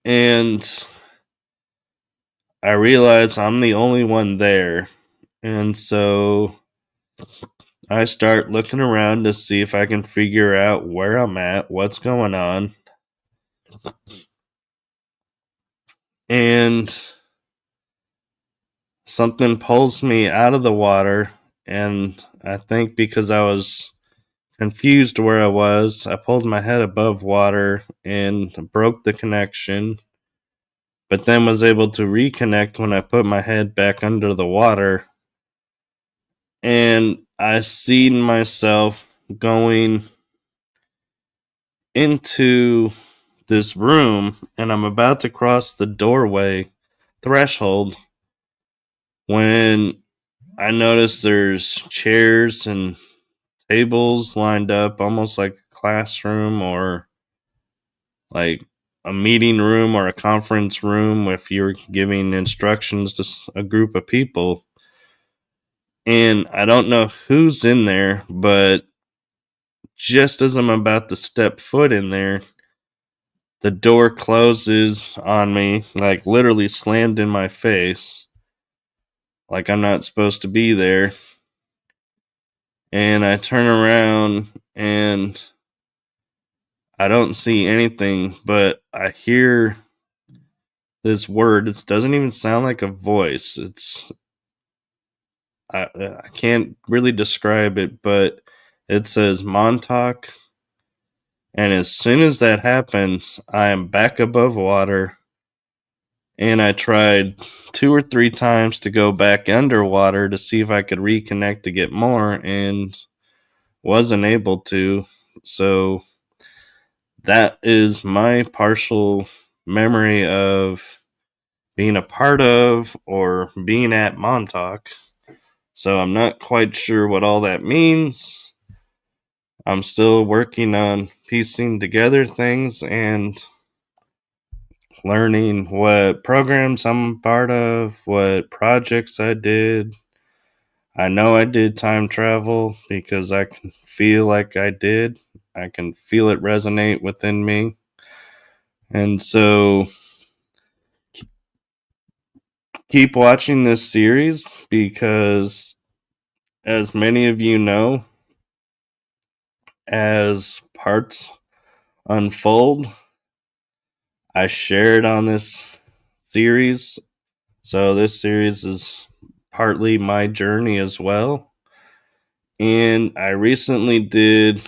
And I realize I'm the only one there. And so I start looking around to see if I can figure out where I'm at, what's going on. And something pulls me out of the water. And I think because I was confused where I was, I pulled my head above water and broke the connection, but then was able to reconnect when I put my head back under the water. And I seen myself going into this room, and I'm about to cross the doorway threshold when I notice there's chairs and tables lined up almost like a classroom or like a meeting room or a conference room if you're giving instructions to a group of people. And I don't know who's in there, but just as I'm about to step foot in there, the door closes on me, like literally slammed in my face, like I'm not supposed to be there. And I turn around and I don't see anything, but I hear this word. It doesn't even sound like a voice. I can't really describe it, but it says Montauk. And as soon as that happens, I am back above water. And I tried 2 or 3 times to go back underwater to see if I could reconnect to get more and wasn't able to. So that is my partial memory of being a part of or being at Montauk. So I'm not quite sure what all that means. I'm still working on piecing together things and learning what programs I'm part of, what projects I did. I know I did time travel because I can feel like I did. I can feel it resonate within me. And so keep watching this series because, as many of you know, as parts unfold, I shared on this series. So this series is partly my journey as well. And I recently did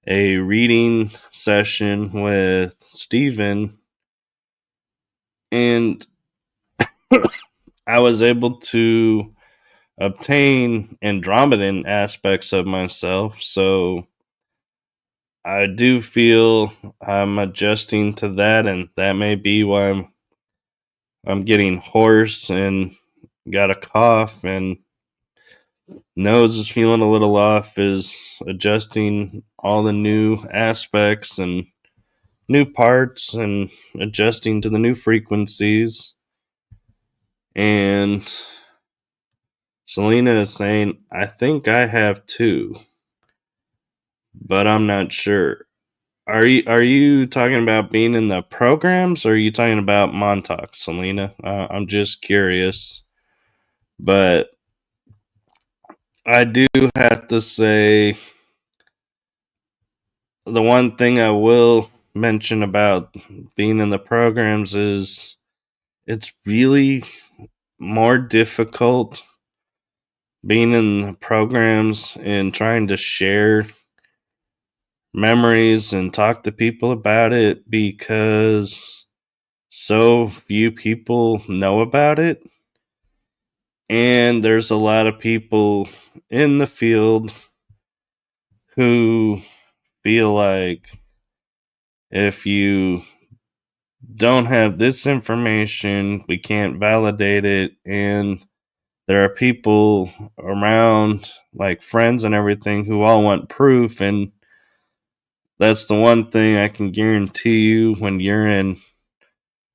a reading session with Stephen, and I was able to obtain Andromedan aspects of myself. So I do feel I'm adjusting to that, and that may be why I'm getting hoarse and got a cough and nose is feeling a little off, is adjusting all the new aspects and new parts and adjusting to the new frequencies. And Selena is saying, I think I have too, but I'm not sure. Are you talking about being in the programs, or are you talking about Montauk, Selena? I'm just curious. But I do have to say, the one thing I will mention about being in the programs is it's really more difficult being in the programs and trying to share memories and talk to people about it, because so few people know about it. And there's a lot of people in the field who feel like if you don't have this information, we can't validate it. And there are people around, like friends and everything, who all want proof. And that's the one thing I can guarantee you: when you're in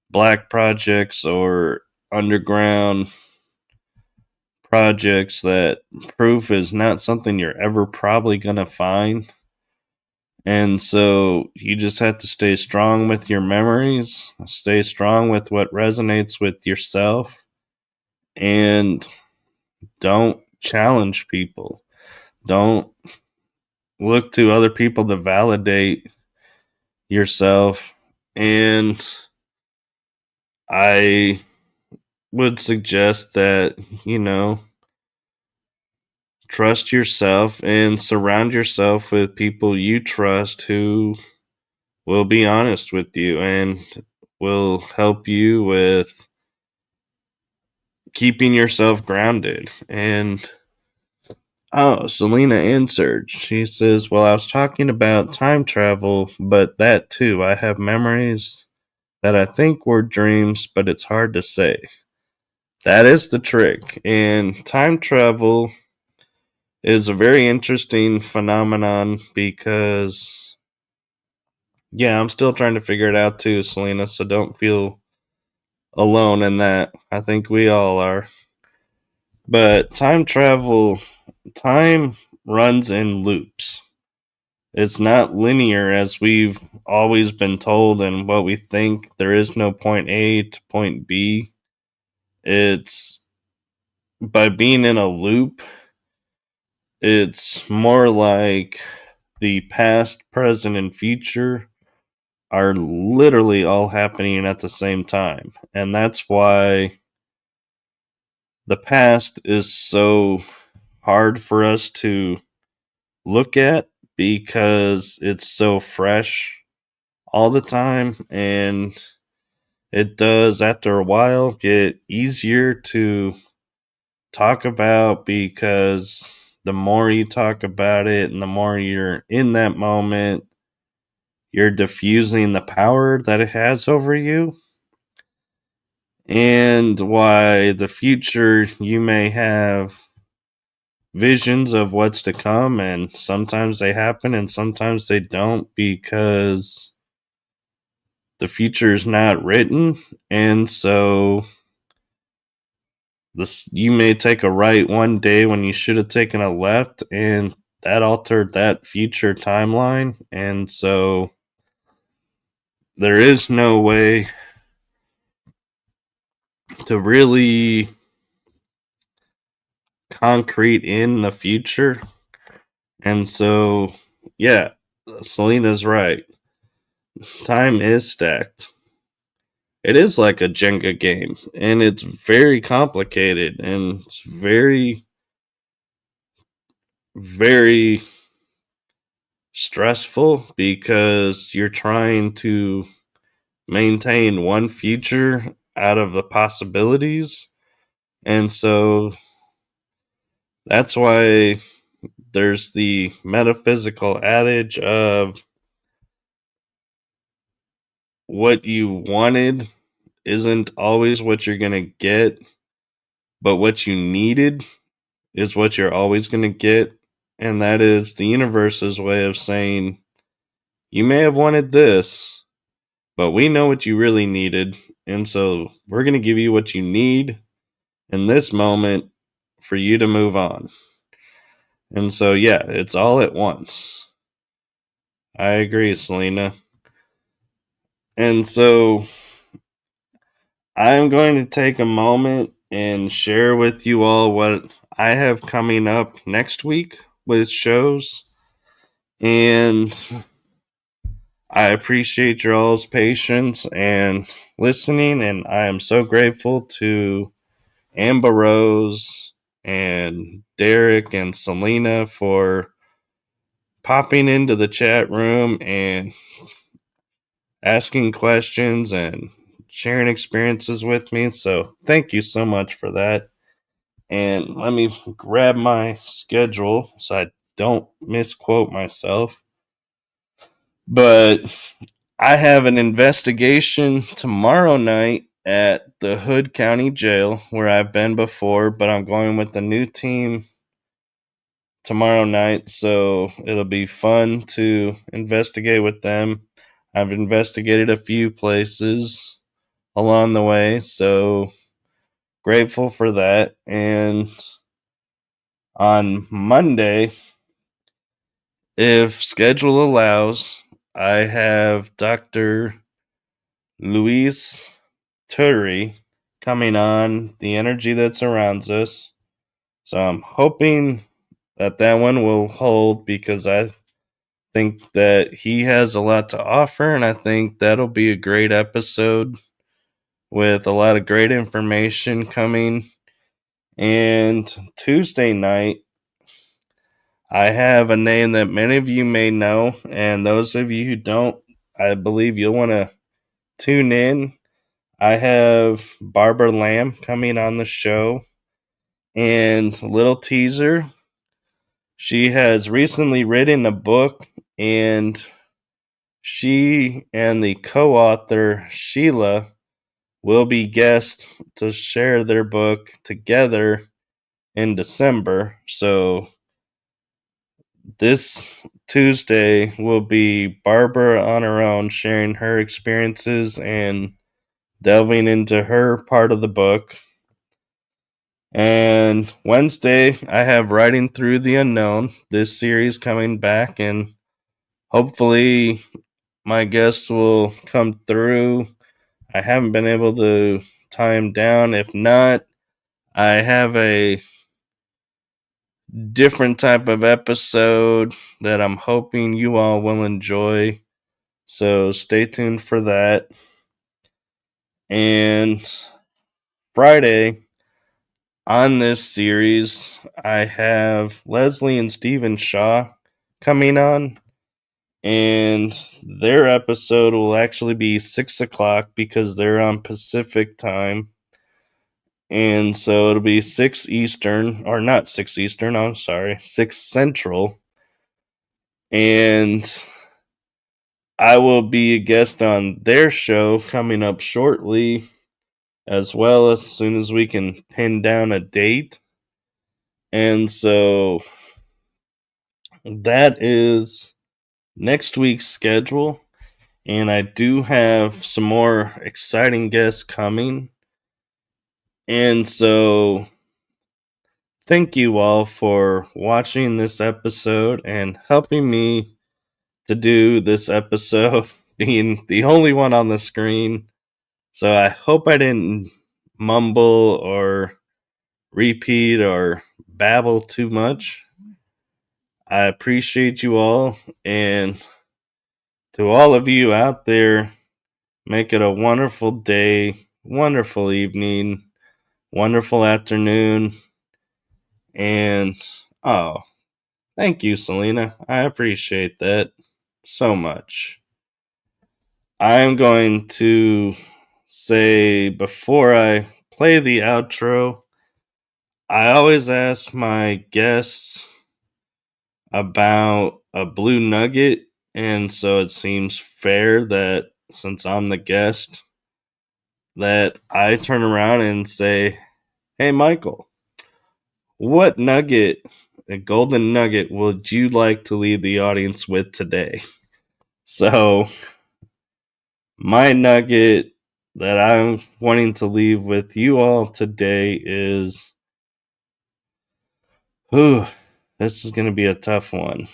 black projects or underground projects, that proof is not something you're ever probably going to find. And so you just have to stay strong with your memories, stay strong with what resonates with yourself, and don't challenge people. Don't look to other people to validate yourself. And I would suggest that, trust yourself and surround yourself with people you trust who will be honest with you and will help you with keeping yourself grounded. And Selena answered. She says, well, I was talking about time travel, but that too. I have memories that I think were dreams, but it's hard to say. That is the trick. And time travel is a very interesting phenomenon because, yeah, I'm still trying to figure it out too, Selena, so don't feel alone in that. I think we all are. But time travel, time runs in loops. It's not linear as we've always been told and what we think. There is no point A to point B. It's by being in a loop, it's more like the past, present, and future are literally all happening at the same time. And that's why the past is so hard for us to look at, because it's so fresh all the time, and it does after a while get easier to talk about, because the more you talk about it and the more you're in that moment, you're diffusing the power that it has over you. And why the future, you may have visions of what's to come, and sometimes they happen and sometimes they don't, because the future is not written. And so you may take a right one day when you should have taken a left, and that altered that future timeline. And so there is no way to really concrete in the future. And so, yeah, Selena's right. Time is stacked. It is like a Jenga game, and it's very complicated, and it's very, very stressful because you're trying to maintain one future out of the possibilities. And so that's why there's the metaphysical adage of what you wanted isn't always what you're going to get, but what you needed is what you're always going to get. And that is the universe's way of saying, you may have wanted this, but we know what you really needed. And so we're going to give you what you need in this moment for you to move on. And so, yeah, it's all at once. I agree, Selena. And so I'm going to take a moment and share with you all what I have coming up next week with shows. And I appreciate your all's patience and listening. And I am so grateful to Amber Rose and Derek and Selena for popping into the chat room and asking questions and sharing experiences with me. So thank you so much for that. And let me grab my schedule so I don't misquote myself. But I have an investigation tomorrow night at the Hood County Jail where I've been before, but I'm going with the new team tomorrow night, so it'll be fun to investigate with them. I've investigated a few places along the way, so grateful for that. And on Monday, if schedule allows, I have Dr. Luis Turi coming on the energy that surrounds us. So I'm hoping that one will hold because I think that he has a lot to offer, and I think that'll be a great episode with a lot of great information coming. And Tuesday night, I have a name that many of you may know, and those of you who don't, I believe you'll want to tune in. I have Barbara Lamb coming on the show, and a little teaser, she has recently written a book, and she and the co-author Sheila will be guests to share their book together in December. So this Tuesday will be Barbara on her own sharing her experiences and delving into her part of the book. And Wednesday, I have Writing Through the Unknown, this series coming back, and hopefully my guests will come through. I haven't been able to tie him down. If not, I have a different type of episode that I'm hoping you all will enjoy. So stay tuned for that. And Friday on this series, I have Leslie and Stephen Shaw coming on. And their episode will actually be 6 o'clock because they're on Pacific time. And so it'll be 6 Eastern, or not 6 Eastern, I'm sorry, 6 Central. And I will be a guest on their show coming up shortly, as well as soon as we can pin down a date. And so that is next week's schedule. And I do have some more exciting guests coming. And so thank you all for watching this episode and helping me to do this episode, being the only one on the screen. So I hope I didn't mumble or repeat or babble too much. I appreciate you all, and to all of you out there, make it a wonderful day, wonderful evening, wonderful afternoon, and Thank you, Selena. I appreciate that so much. I'm going to say before I play the outro, I always ask my guests about a blue nugget, and so it seems fair that since I'm the guest, that I turn around and say, "Hey, Michael, what nugget, a golden nugget, would you like to leave the audience with today?" So, my nugget that I'm wanting to leave with you all today is, this is going to be a tough one.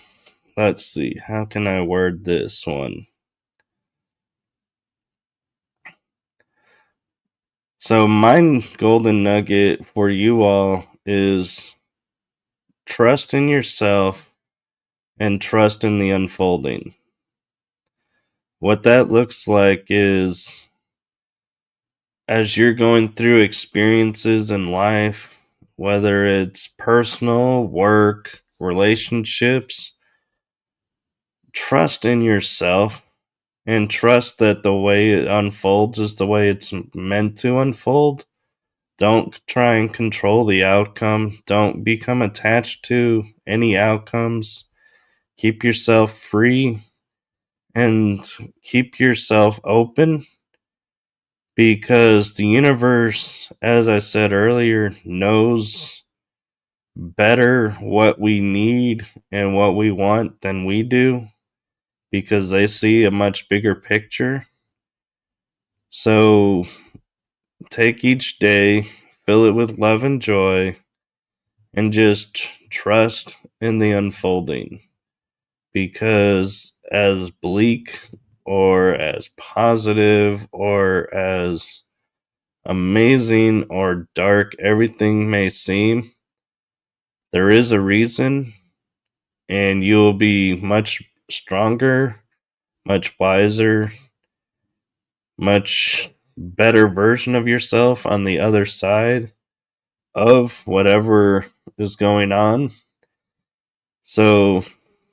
Let's see, how can I word this one? So, my golden nugget for you all is trust in yourself and trust in the unfolding. What that looks like is, as you're going through experiences in life, whether it's personal, work, relationships, trust in yourself and trust that the way it unfolds is the way it's meant to unfold. Don't try and control the outcome. Don't become attached to any outcomes. Keep yourself free and keep yourself open, because the universe, as I said earlier, knows better what we need and what we want than we do, because they see a much bigger picture. So take each day, fill it with love and joy, and just trust in the unfolding. Because as bleak or as positive or as amazing or dark everything may seem, there is a reason, and you'll be much stronger, much wiser, much better version of yourself on the other side of whatever is going on. So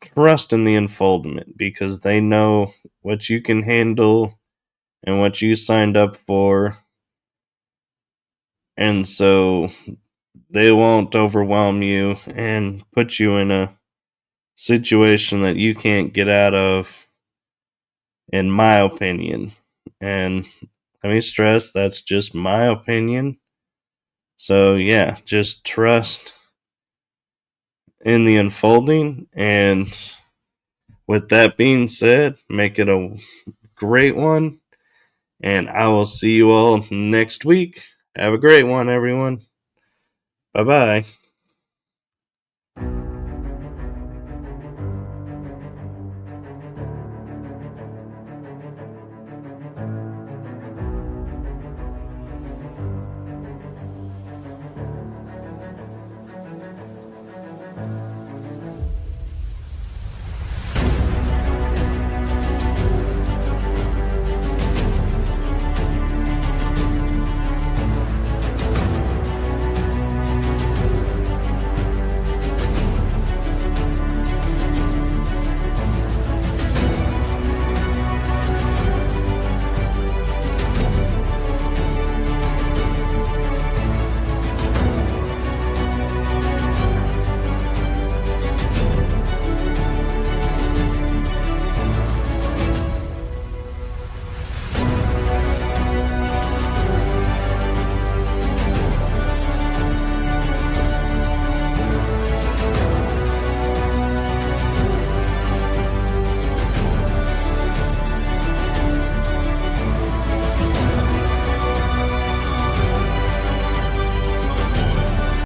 trust in the unfoldment, because they know what you can handle and what you signed up for. And so they won't overwhelm you and put you in a situation that you can't get out of, in my opinion. And let me stress, that's just my opinion. So, yeah, just trust in the unfolding. And with that being said, make it a great one. And I will see you all next week. Have a great one, everyone. Bye bye.